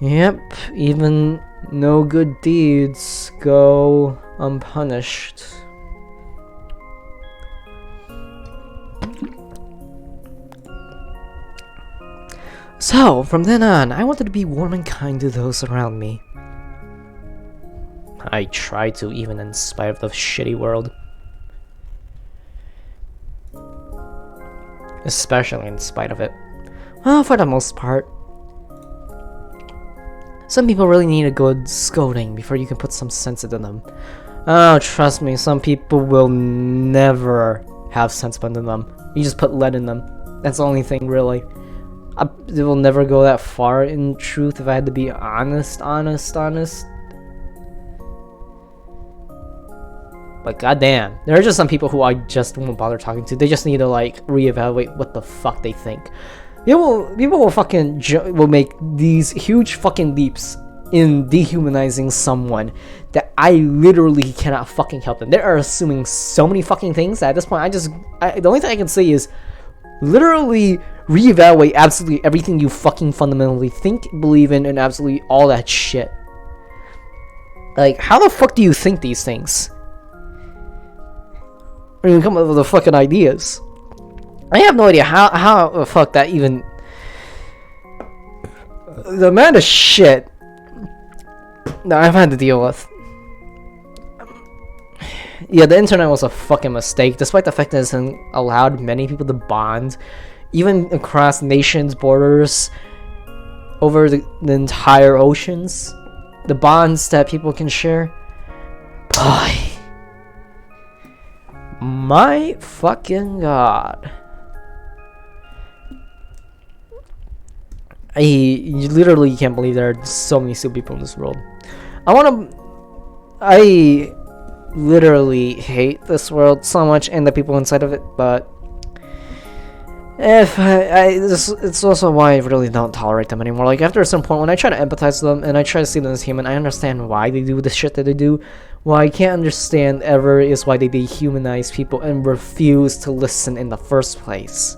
Yep, even no good deeds go unpunished. So, from then on, I wanted to be warm and kind to those around me. I try to, even in spite of the shitty world. Especially in spite of it. Well, for the most part. Some people really need a good scolding before you can put some sense into them. Oh, trust me, some people will never have sense put into them. You just put lead in them. That's the only thing, really. It will never go that far in truth if I had to be honest. But goddamn, there are just some people who I just won't bother talking to. They just need to like reevaluate what the fuck they think. People will fucking will make these huge fucking leaps in dehumanizing someone that I literally cannot fucking help them. They are assuming so many fucking things that at this point the only thing I can say is literally reevaluate absolutely everything you fucking fundamentally think, believe in, and absolutely all that shit. Like, how the fuck do you think these things? Or you come up with the fucking ideas. I have no idea how the fuck that even... The amount of shit that I've had to deal with. Yeah, the internet was a fucking mistake, despite the fact that it's allowed many people to bond, even across nations' borders, over the entire oceans. The bonds that people can share. Boy. My fucking god. You literally can't believe there are so many stupid people in this world. I literally hate this world so much and the people inside of it, but it's also why I really don't tolerate them anymore. Like, after a certain point, when I try to empathize with them and I try to see them as human, I understand why they do the shit that they do. What I can't understand ever is why they dehumanize people and refuse to listen in the first place.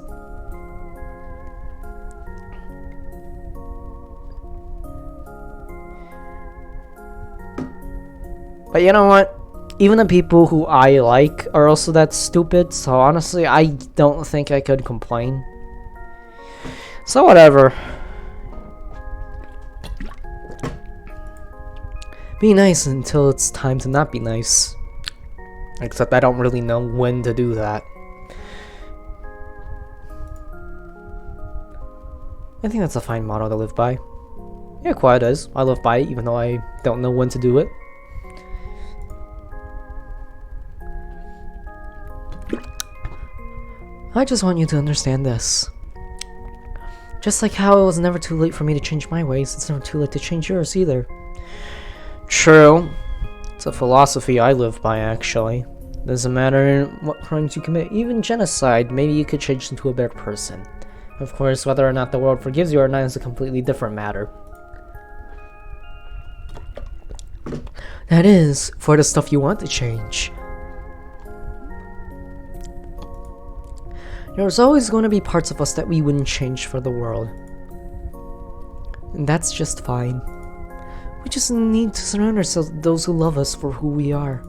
But you know what? Even the people who I like are also that stupid, so honestly, I don't think I could complain. So whatever. Be nice until it's time to not be nice. Except I don't really know when to do that. I think that's a fine motto to live by. Yeah, quite is. I live by it, even though I don't know when to do it. I just want you to understand this. Just like how it was never too late for me to change my ways, it's never too late to change yours either. True. It's a philosophy I live by, actually. Doesn't matter what crimes you commit, even genocide, maybe you could change into a better person. Of course, whether or not the world forgives you or not is a completely different matter. That is, for the stuff you want to change. There's always going to be parts of us that we wouldn't change for the world. And that's just fine. We just need to surround ourselves with those who love us for who we are.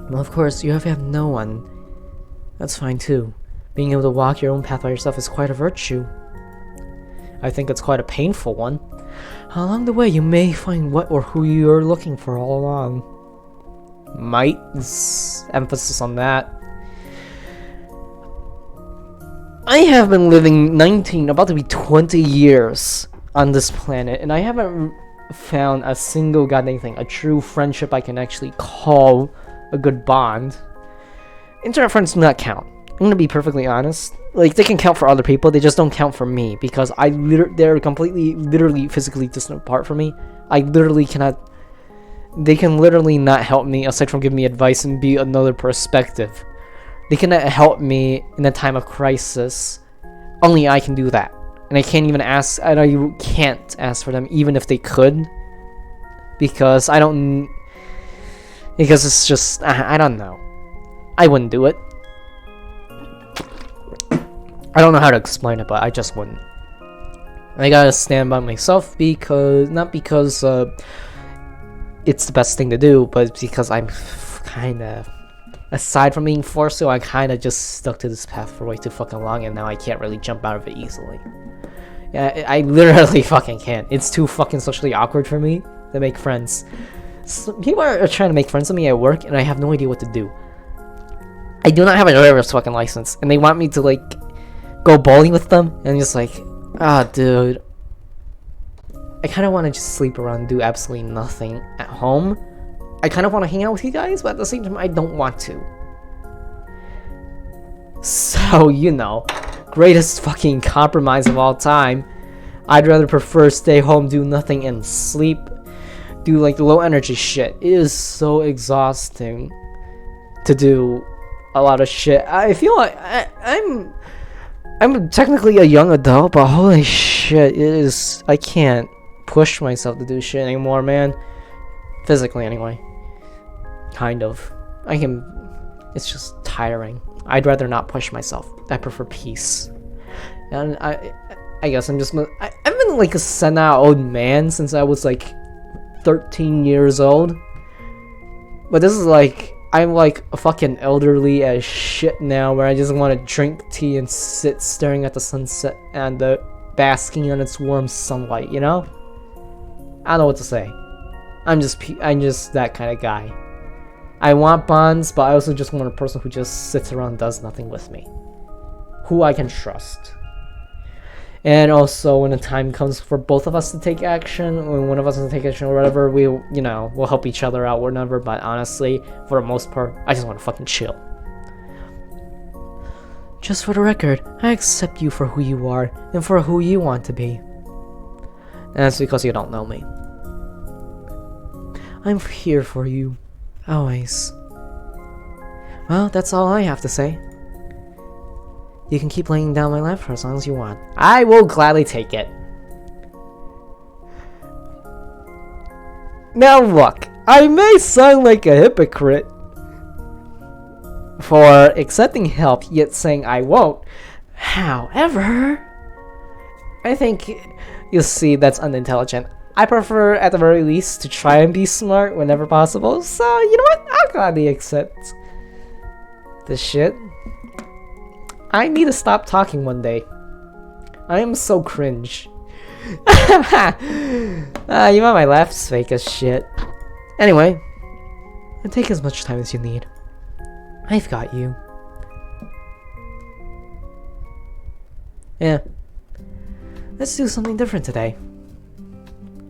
Well, of course, you have no one. That's fine too. Being able to walk your own path by yourself is quite a virtue. I think it's quite a painful one. Along the way, you may find what or who you're looking for all along. Might. Emphasis on that. I have been living 19, about to be 20 years on this planet, and I haven't found a single goddamn thing, a true friendship I can actually call a good bond. Internet friends do not count. I'm gonna be perfectly honest. Like, they can count for other people, they just don't count for me, because they're completely, literally, physically distant apart from me. I literally cannot... They can literally not help me, aside from giving me advice and be another perspective. They cannot help me in a time of crisis. Only I can do that. And I can't even ask, I know you can't ask for them, even if they could. Because because it's just, I don't know. I wouldn't do it. I don't know how to explain it, but I just wouldn't. I gotta stand by myself not because it's the best thing to do, but because I'm kinda... Aside from being forced to, I kind of just stuck to this path for way too fucking long, and now I can't really jump out of it easily. Yeah, I literally fucking can't. It's too fucking socially awkward for me to make friends. So, people are trying to make friends with me at work, and I have no idea what to do. I do not have a driver's fucking license, and they want me to, like, go bowling with them, and I'm just like, dude. I kind of want to just sleep around and do absolutely nothing at home. I kind of want to hang out with you guys, but at the same time, I don't want to. So, you know, greatest fucking compromise of all time. I'd rather prefer stay home, do nothing, and sleep. Do like the low energy shit. It is so exhausting to do a lot of shit. I feel like I'm technically a young adult, but holy shit, it is. I can't push myself to do shit anymore, man. Physically, anyway. Kind of. I can. It's just tiring. I'd rather not push myself. I prefer peace. And I guess I'm just. I've been like a senile old man since I was like 13 years old. But this is like. I'm like a fucking elderly as shit now, where I just want to drink tea and sit staring at the sunset and basking on its warm sunlight, you know? I don't know what to say. I'm just that kind of guy. I want bonds, but I also just want a person who just sits around and does nothing with me. Who I can trust. And also, when the time comes for both of us to take action, when one of us will take action or whatever, we'll help each other out, whatever. But honestly, for the most part, I just want to fucking chill. Just for the record, I accept you for who you are and for who you want to be. And that's because you don't know me. I'm here for you, always. Well, that's all I have to say. You can keep laying down my lap for as long as you want. I will gladly take it. Now look, I may sound like a hypocrite for accepting help, yet saying I won't. However, I think you'll see that's unintelligent. I prefer, at the very least, to try and be smart whenever possible. So, you know what? I'll gladly accept this shit. I need to stop talking one day. I am so cringe. You want my laughs fake as shit. Anyway, take as much time as you need. I've got you. Yeah. Let's do something different today.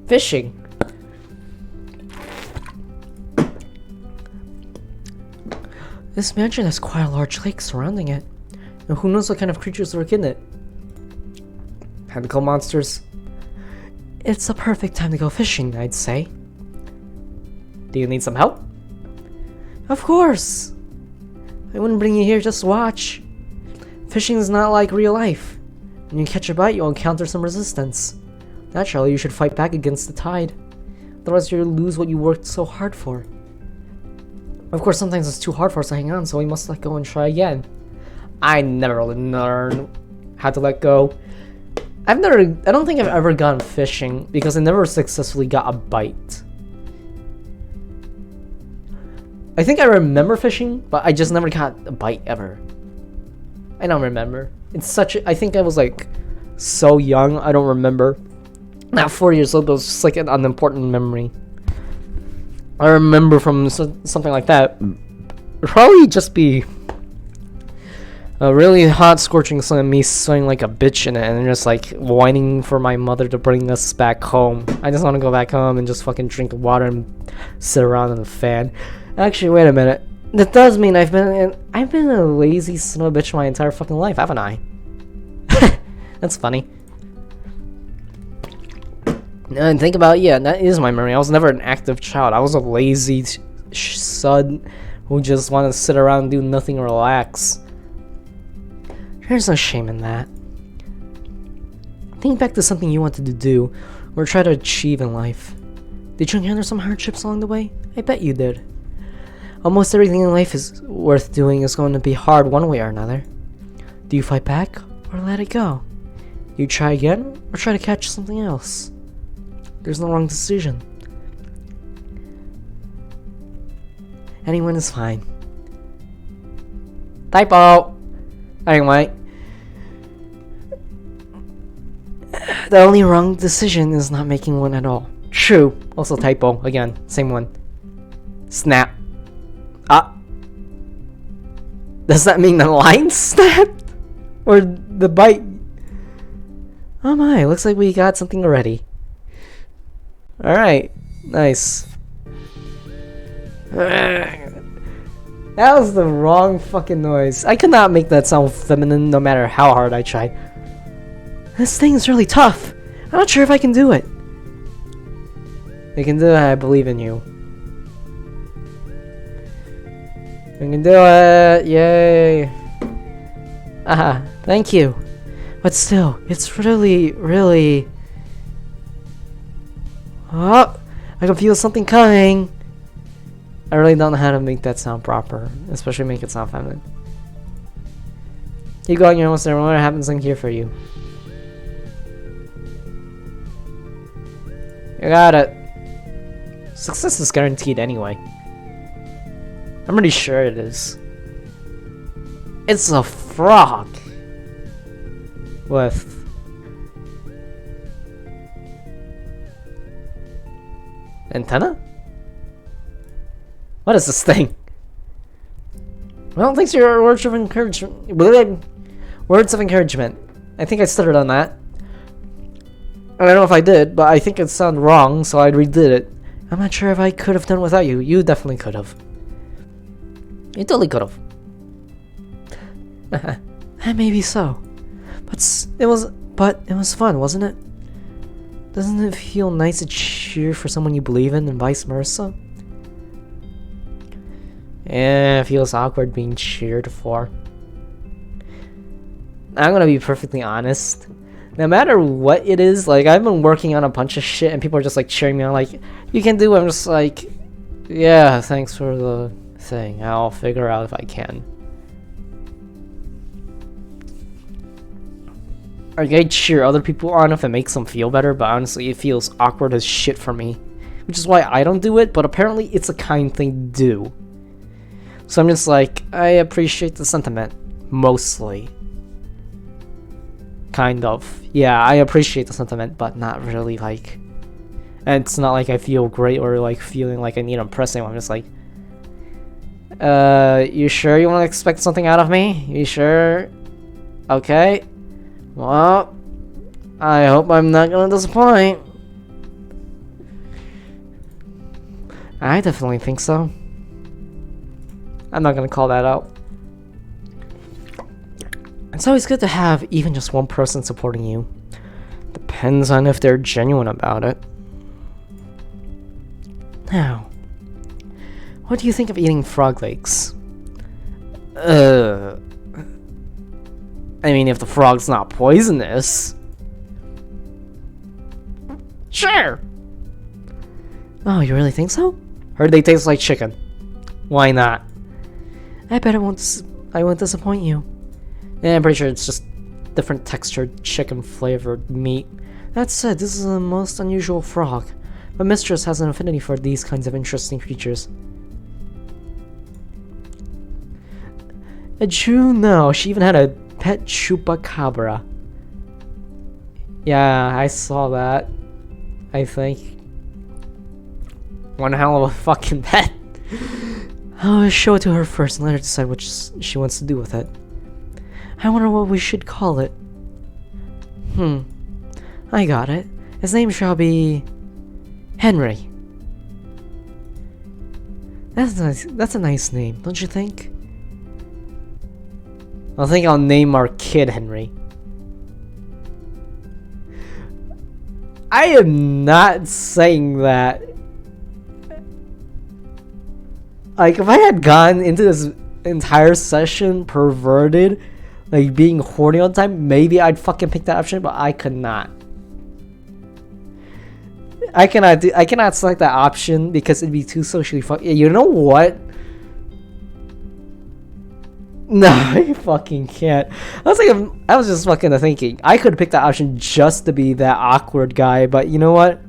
Fishing. This mansion has quite a large lake surrounding it. And who knows what kind of creatures lurk in it? Tentacle monsters. It's a perfect time to go fishing, I'd say. Do you need some help? Of course! I wouldn't bring you here just to watch. Fishing is not like real life. When you catch a bite, you'll encounter some resistance. Naturally, you should fight back against the tide. Otherwise, you'll lose what you worked so hard for. Of course, sometimes it's too hard for us to hang on, so we must let go and try again. I never learned how to let go. I don't think I've ever gone fishing because I never successfully got a bite. I think I remember fishing, but I just never got a bite ever. I don't remember. I think I was like so young, I don't remember. Not 4 years old, but it was just like an unimportant memory. I remember from something like that. It'd probably just be a really hot, scorching sun and me sweating like a bitch in it and just like whining for my mother to bring us back home. I just want to go back home and just fucking drink water and sit around in the fan. Actually, wait a minute. That does mean I've been a lazy son of a bitch my entire fucking life, haven't I? That's funny. And think about it, yeah, that is my memory. I was never an active child. I was a lazy son who just wanted to sit around and do nothing and relax. There's no shame in that. Think back to something you wanted to do or try to achieve in life. Did you encounter some hardships along the way? I bet you did. Almost everything in life is worth doing is going to be hard one way or another. Do you fight back or let it go? Do you try again or try to catch something else? There's no wrong decision. Anyone is fine. Typo! Anyway. The only wrong decision is not making one at all. True. Also typo. Again. Same one. Snap. Ah. Does that mean the line snapped? Or the bite? Oh my, looks like we got something already. Alright. Nice. That was the wrong fucking noise. I could not make that sound feminine no matter how hard I tried. This thing is really tough. I'm not sure if I can do it. You can do it, I believe in you. You can do it, yay. Aha, thank you. But still, it's really, really... Oh, I can feel something coming. I really don't know how to make that sound proper, especially make it sound feminine. Keep going, you're almost there. Whatever happens, I'm here for you. You got it. Success is guaranteed anyway. I'm pretty sure it is. It's a frog with antenna? What is this thing? Well, thanks for your words of encouragement. Words of encouragement. I think I stuttered on that. I don't know if I did, but I think it sounded wrong, so I redid it. I'm not sure if I could have done it without you. You definitely could have. You totally could have. That may be so. But it was fun, wasn't it? Doesn't it feel nice to cheer for someone you believe in and vice versa? Yeah, it feels awkward being cheered for. I'm gonna be perfectly honest. No matter what it is, like, I've been working on a bunch of shit and people are just like cheering me on, like, you can do it. I'm just like, yeah, thanks for the thing. I'll figure out if I can. Like, I cheer other people on if it makes them feel better, but honestly, it feels awkward as shit for me. Which is why I don't do it, but apparently it's a kind thing to do. So I'm just like, I appreciate the sentiment. Mostly. Kind of. Yeah, I appreciate the sentiment, but not really, like... And it's not like I feel great or, like, feeling like I need to impress anyone. I'm just like... you sure you want to expect something out of me? You sure? Okay. Well, I hope I'm not gonna disappoint. I definitely think so. I'm not gonna call that out. It's always good to have even just one person supporting you. Depends on if they're genuine about it. Now, what do you think of eating frog legs? I mean, if the frog's not poisonous. Sure! Oh, you really think so? Heard they taste like chicken. Why not? I bet I won't disappoint you. Yeah, I'm pretty sure it's just different textured chicken flavored meat. That said, this is the most unusual frog. My mistress has an affinity for these kinds of interesting creatures. True, no, she even had a pet chupacabra. Yeah, I saw that. I think. One hell of a fucking pet. I'll show it to her first and let her decide what she wants to do with it. I wonder what we should call it. I got it. His name shall be... Henry. That's a nice name, don't you think? I think I'll name our kid Henry. I am not saying that. Like, if I had gone into this entire session perverted, like being horny all the time, maybe I'd fucking pick that option, but I could not. I cannot select that option because it'd be too socially you know what? No, I fucking can't. I was just fucking thinking. I could pick that option just to be that awkward guy, but you know what?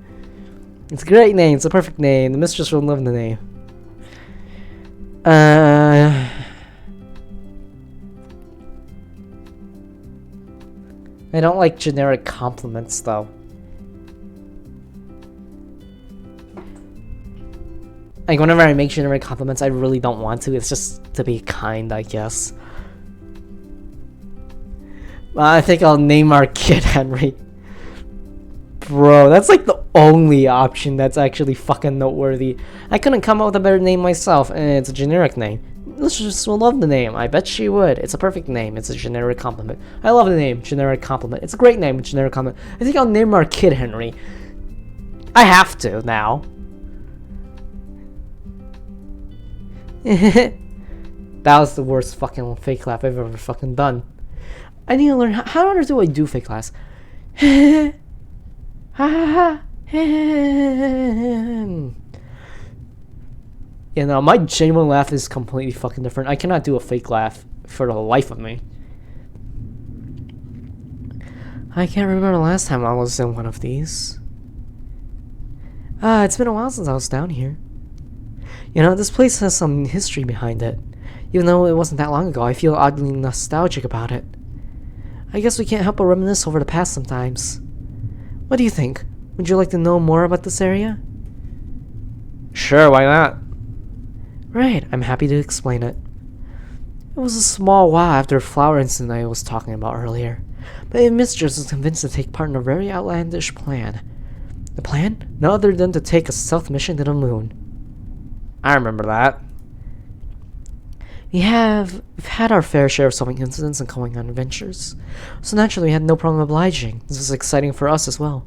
It's a great name. It's a perfect name. The mistress will love the name. I don't like generic compliments, though. Like, whenever I make generic compliments, I really don't want to. It's just to be kind, I guess. I think I'll name our kid Henry. Bro, that's like the only option that's actually fucking noteworthy. I couldn't come up with a better name myself, and it's a generic name. mistress will love the name. I bet she would. It's a perfect name. It's a generic compliment. I love the name, generic compliment. It's a great name, generic compliment. I think I'll name our kid Henry. I have to now. That was the worst fucking fake laugh I've ever fucking done. I need to learn how on earth do I do fake laughs? Ha ha ha. You know, my genuine laugh is completely fucking different. I cannot do a fake laugh for the life of me. I can't remember the last time I was in one of these. It's been a while since I was down here. You know, this place has some history behind it. Even though it wasn't that long ago, I feel oddly nostalgic about it. I guess we can't help but reminisce over the past sometimes. What do you think? Would you like to know more about this area? Sure, why not? Right, I'm happy to explain it. It was a small while after the flower incident I was talking about earlier, but a mistress was convinced to take part in a very outlandish plan. The plan? No other than to take a stealth mission to the moon. I remember that. We've had our fair share of solving incidents and going on adventures, so naturally we had no problem obliging. This was exciting for us as well.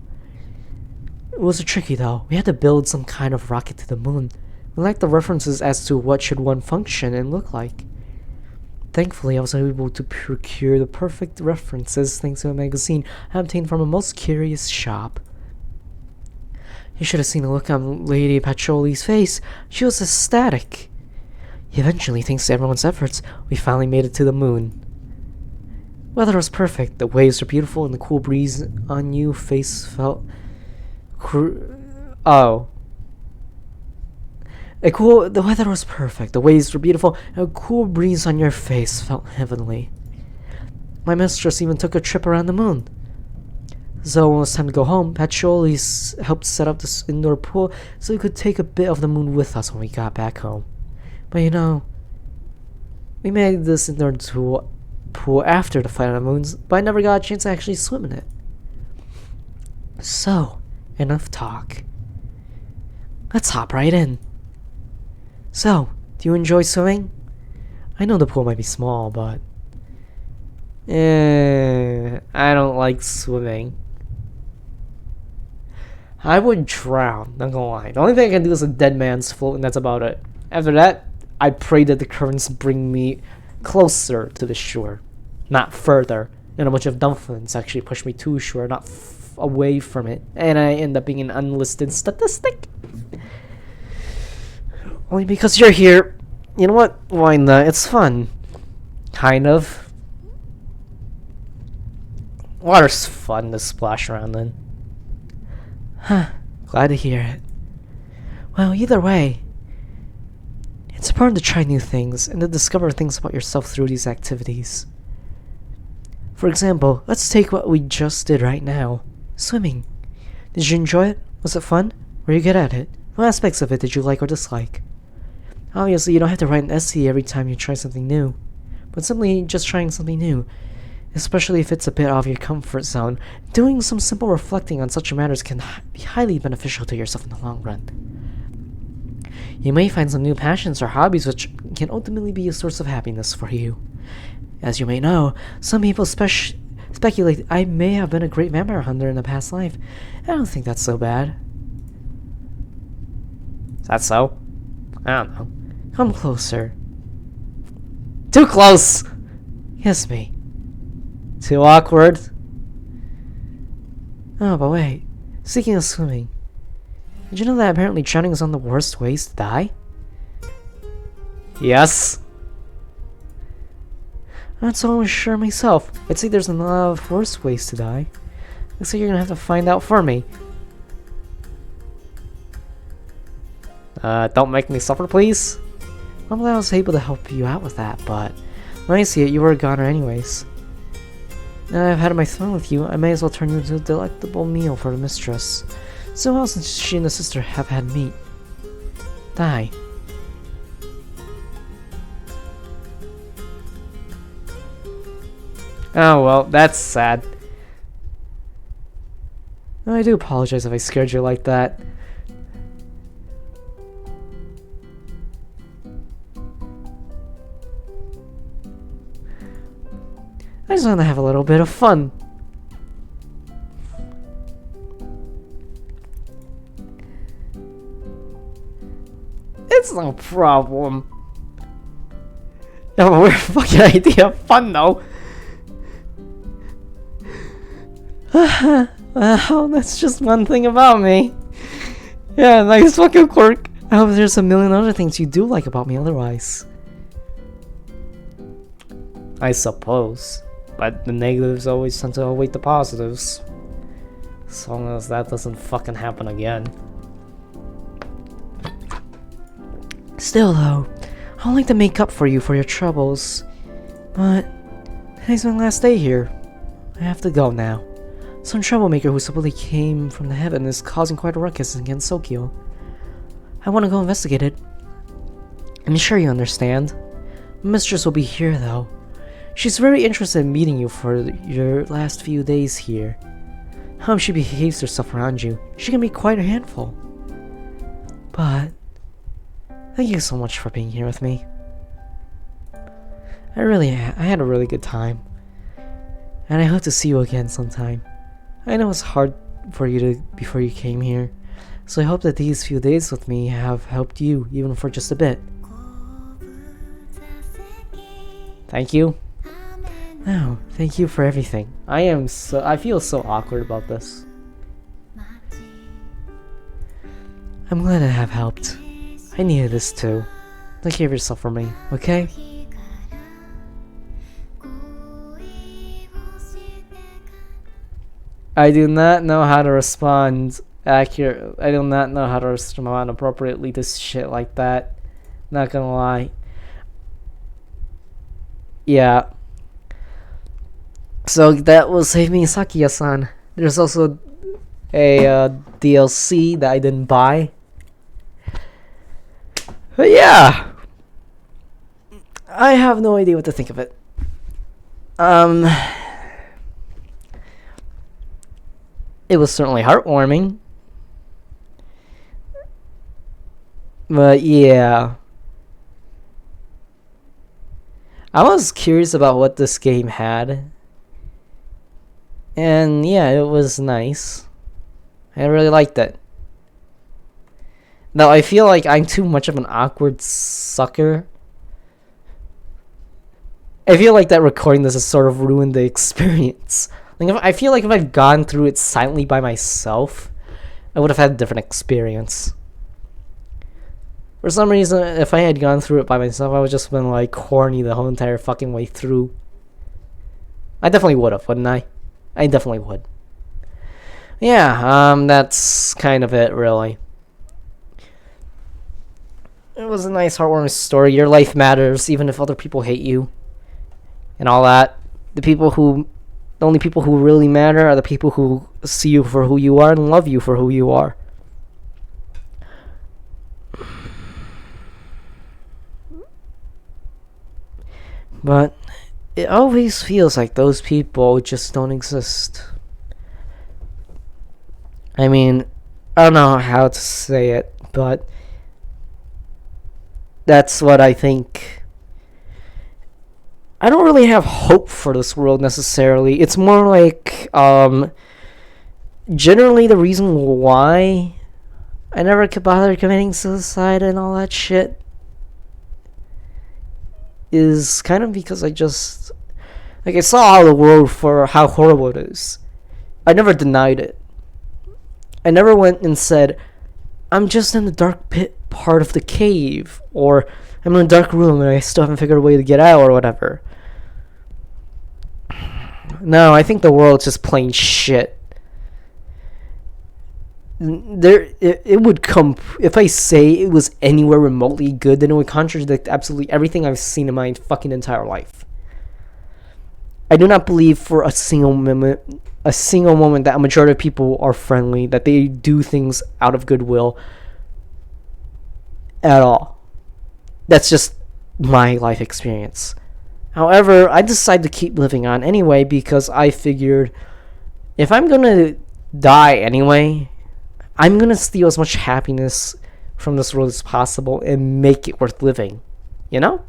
It was tricky though. We had to build some kind of rocket to the moon. We lacked the references as to what should one function and look like. Thankfully, I was able to procure the perfect references thanks to a magazine I obtained from a most curious shop. You should have seen the look on Lady Pacioli's face. She was ecstatic. Eventually, thanks to everyone's efforts, we finally made it to the moon. Weather was perfect. The waves were beautiful, and the cool breeze on your face felt... The weather was perfect, the waves were beautiful, and a cool breeze on your face felt heavenly. My mistress even took a trip around the moon. So when it was time to go home, Pacioli helped set up this indoor pool so we could take a bit of the moon with us when we got back home. But you know, we made this indoor pool after the fight on the moons, but I never got a chance to actually swim in it. So, enough talk. Let's hop right in. So, do you enjoy swimming? I know the pool might be small, but... I don't like swimming. I would drown, not gonna lie. The only thing I can do is a dead man's float, and that's about it. After that, I pray that the currents bring me closer to the shore, not further. And a bunch of dolphins actually push me to shore, not away from it. And I end up being an unlisted statistic. Only because you're here. You know what? Why not? It's fun. Kind of. Water's fun to splash around in. Huh. Glad to hear it. Well, either way, it's important to try new things and to discover things about yourself through these activities. For example, let's take what we just did right now. Swimming. Did you enjoy it? Was it fun? Were you good at it? What aspects of it did you like or dislike? Obviously, you don't have to write an essay every time you try something new, but simply just trying something new, especially if it's a bit out of your comfort zone, doing some simple reflecting on such matters can be highly beneficial to yourself in the long run. You may find some new passions or hobbies which can ultimately be a source of happiness for you. As you may know, some people speculate I may have been a great vampire hunter in a past life. I don't think that's so bad. Is that so? I don't know. Come closer. Too close! Kiss me. Too awkward? Oh, but wait. Speaking of swimming, did you know that apparently drowning is one of the worst ways to die? Yes. I'm not so always sure myself. I'd say there's a lot of worse ways to die. Looks like you're gonna have to find out for me. Don't make me suffer, please. I'm glad I was able to help you out with that, but when I see it, you were a goner anyways. Now I've had my fun with you, I may as well turn you into a delectable meal for the mistress. So well since she and the sister have had meat. Die. Oh well, that's sad. I do apologize if I scared you like that. just want to have a little bit of fun. It's no problem. You have a weird fucking idea of fun though. Well, that's just one thing about me. Yeah, nice fucking quirk. I hope there's a million other things you do like about me otherwise. I suppose. But the negatives always tend to outweigh the positives. As long as that doesn't fucking happen again. Still though, I would like to make up for you for your troubles. But today's my last day here. I have to go now. Some troublemaker who supposedly came from the heaven is causing quite a ruckus against Tokyo. I want to go investigate it. I'm sure you understand. Mistress will be here though. She's very interested in meeting you for your last few days here. How she behaves herself around you, she can be quite a handful. But thank you so much for being here with me. I had a really good time. And I hope to see you again sometime. I know it's hard for you to before you came here, so I hope that these few days with me have helped you, even for just a bit. Thank you. No, thank you for everything. I feel so awkward about this. I'm glad I have helped. I needed this too. Take care of yourself for me, okay? I do not know how to respond I do not know how to respond appropriately to shit like that. Not gonna lie. Yeah. So that will save me Sakuya-san. There's also a DLC that I didn't buy. But yeah. I have no idea what to think of it. It was certainly heartwarming. But yeah. I was curious about what this game had. And yeah, it was nice. I really liked it. Now I feel like I'm too much of an awkward sucker. I feel like that recording this has sort of ruined the experience. I feel like if I've gone through it silently by myself, I would have had a different experience. For some reason, if I had gone through it by myself, I would just been like horny the whole entire fucking way through. I definitely would have, wouldn't I? I definitely would. Yeah, that's kind of it, really. It was a nice, heartwarming story. Your life matters, even if other people hate you. And all that. The only people who really matter are the people who see you for who you are and love you for who you are. But it always feels like those people just don't exist. I mean, I don't know how to say it, but that's what I think. I don't really have hope for this world necessarily. It's more like, generally the reason why I never could bother committing suicide and all that shit is kind of because I saw the world for how horrible it is. I never denied it. I never went and said, I'm just in the dark pit part of the cave, or I'm in a dark room and I still haven't figured a way to get out, or whatever. No, I think the world's just plain shit. It would come, if I say it was anywhere remotely good, then it would contradict absolutely everything I've seen in my fucking entire life. I do not believe for a single moment that a majority of people are friendly, that they do things out of goodwill at all. That's just my life experience. However, I decided to keep living on anyway because I figured if I'm gonna die anyway, I'm gonna steal as much happiness from this world as possible and make it worth living. You know?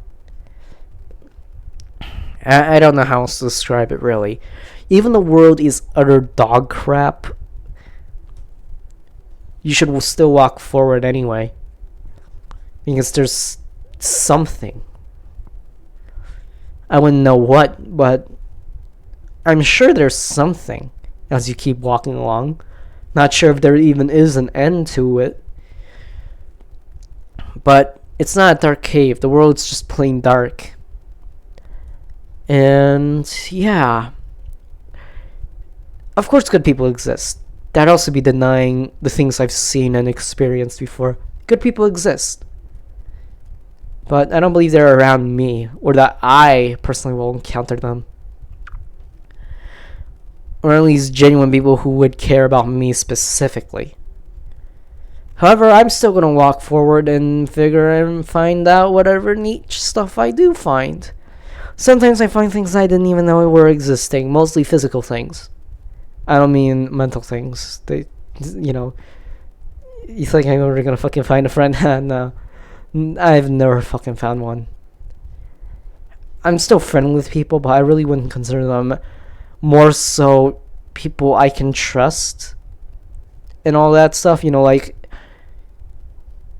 I don't know how else to describe it, really. Even the world is utter dog crap, you should still walk forward anyway. Because there's something. I wouldn't know what, but I'm sure there's something as you keep walking along. Not sure if there even is an end to it. But it's not a dark cave. The world's just plain dark. And yeah. Of course good people exist. That'd also be denying the things I've seen and experienced before. Good people exist. But I don't believe they're around me, or that I personally will encounter them. Or at least genuine people who would care about me specifically. However, I'm still gonna walk forward and figure and find out whatever neat stuff I do find. Sometimes I find things I didn't even know were existing, mostly physical things. I don't mean mental things. They, you think I'm ever gonna fucking find a friend? No. I've never fucking found one. I'm still friendly with people, but I really wouldn't consider them more so people I can trust and all that stuff. Like,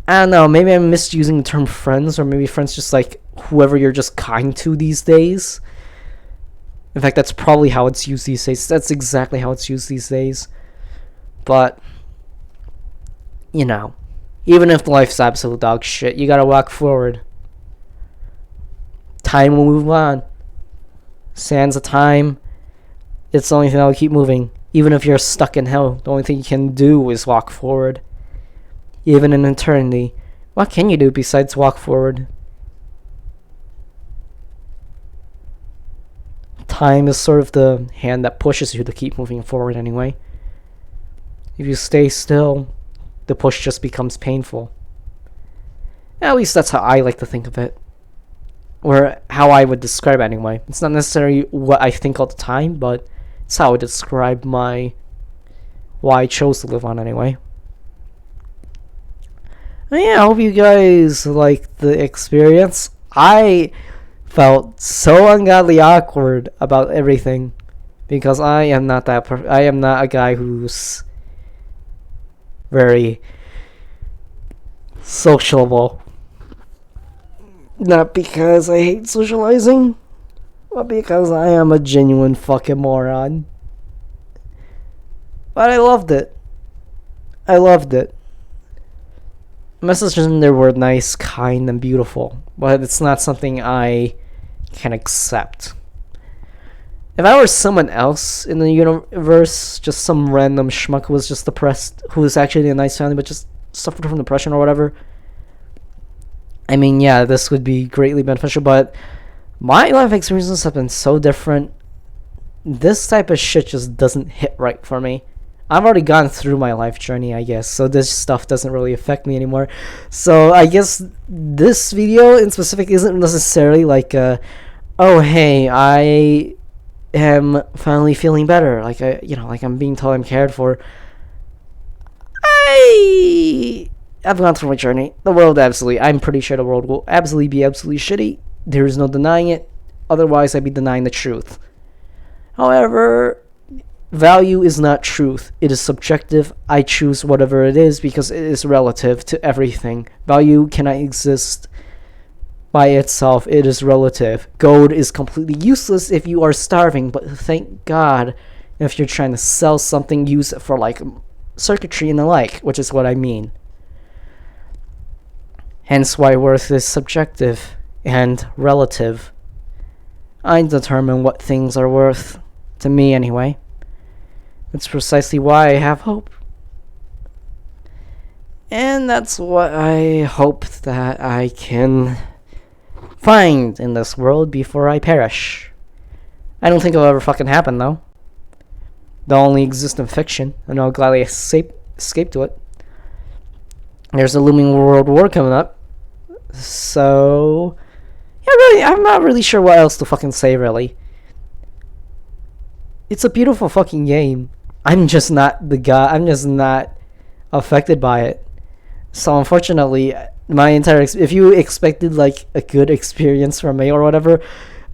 I don't know, maybe I'm misusing the term friends, or maybe friends just like whoever you're just kind to these days. In fact, that's probably how it's used these days. That's exactly how it's used these days. But, even if life's absolute dog shit, you gotta walk forward. Time will move on. Sands of time, it's the only thing that will keep moving. Even if you're stuck in hell, the only thing you can do is walk forward. Even in eternity, what can you do besides walk forward? Time is sort of the hand that pushes you to keep moving forward anyway. If you stay still, the push just becomes painful. At least that's how I like to think of it. Or how I would describe it anyway. It's not necessarily what I think all the time, but it's how I would describe why I chose to live on anyway. And yeah, I hope you guys liked the experience. I felt so ungodly awkward about everything because I am not I am not a guy who's very sociable. Not because I hate socializing, but because I am a genuine fucking moron. But I loved it. Messages in there were nice, kind, and beautiful, but it's not something I can accept. If I were someone else in the universe, just some random schmuck who was just depressed, who was actually in a nice family but just suffered from depression or whatever, I mean, yeah, this would be greatly beneficial, but my life experiences have been so different. This type of shit just doesn't hit right for me. I've already gone through my life journey, I guess, so this stuff doesn't really affect me anymore. So I guess this video in specific isn't necessarily like oh hey, I am finally feeling better, like like I'm being told I'm cared for. I've gone through my journey. I'm pretty sure the world will absolutely be absolutely shitty. There is no denying it. Otherwise, I'd be denying the truth. However, value is not truth. It is subjective. I choose whatever it is because it is relative to everything. Value cannot exist by itself. It is relative. Gold is completely useless if you are starving, but thank God if you're trying to sell something, use it for like circuitry and the like, which is what I mean. Hence why worth is subjective and relative. I determine what things are worth, to me anyway. That's precisely why I have hope. And that's what I hope that I can find in this world before I perish. I don't think it'll ever fucking happen, though. They'll only exist in fiction, and I'll gladly escape to it. There's a looming world war coming up. So, yeah, really, I'm not really sure what else to fucking say, really. It's a beautiful fucking game. I'm just not affected by it. So, unfortunately, my entire if you expected, like, a good experience from me or whatever,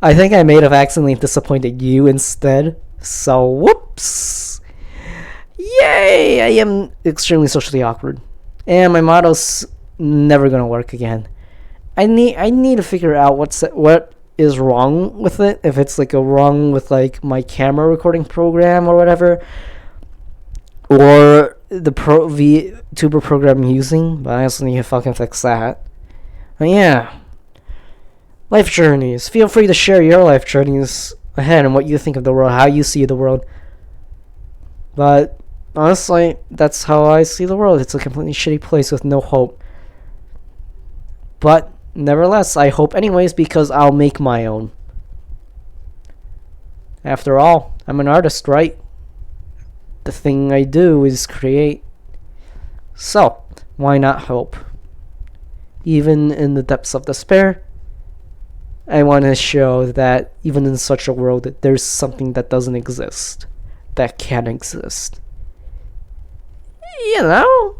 I think I may have accidentally disappointed you instead. So, whoops. Yay! I am extremely socially awkward. And my motto's never gonna work again. I need to figure out what is wrong with it. If it's like a wrong with like my camera recording program or whatever, or the VTuber program I'm using. But I also need to fucking fix that. But yeah, life journeys. Feel free to share your life journeys ahead and what you think of the world, how you see the world. But honestly, that's how I see the world. It's a completely shitty place with no hope. But nevertheless, I hope anyways because I'll make my own. After all, I'm an artist, right? The thing I do is create. So, why not hope? Even in the depths of despair, I want to show that even in such a world, that there's something that doesn't exist, that can exist. You know?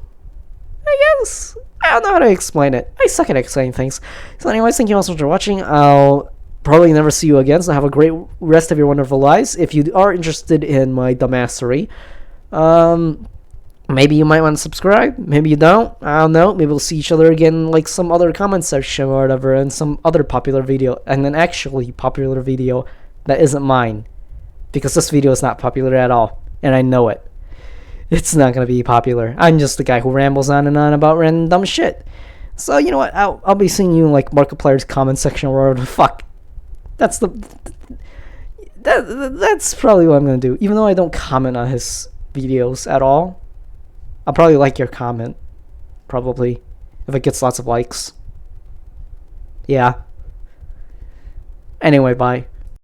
I guess. I don't know how to explain it. I suck at explaining things. So anyways, thank you all so much for watching. I'll probably never see you again, so have a great rest of your wonderful lives. If you are interested in my dumbassery, maybe you might want to subscribe. Maybe you don't. I don't know. Maybe we'll see each other again like some other comment section or whatever, and some other popular video, and an actually popular video that isn't mine. Because this video is not popular at all, and I know it. It's not going to be popular. I'm just the guy who rambles on and on about random dumb shit. So, you know what? I'll be seeing you in, like, Markiplier's comment section or whatever the fuck. That's probably what I'm going to do. Even though I don't comment on his videos at all, I'll probably like your comment. Probably. If it gets lots of likes. Yeah. Anyway, bye.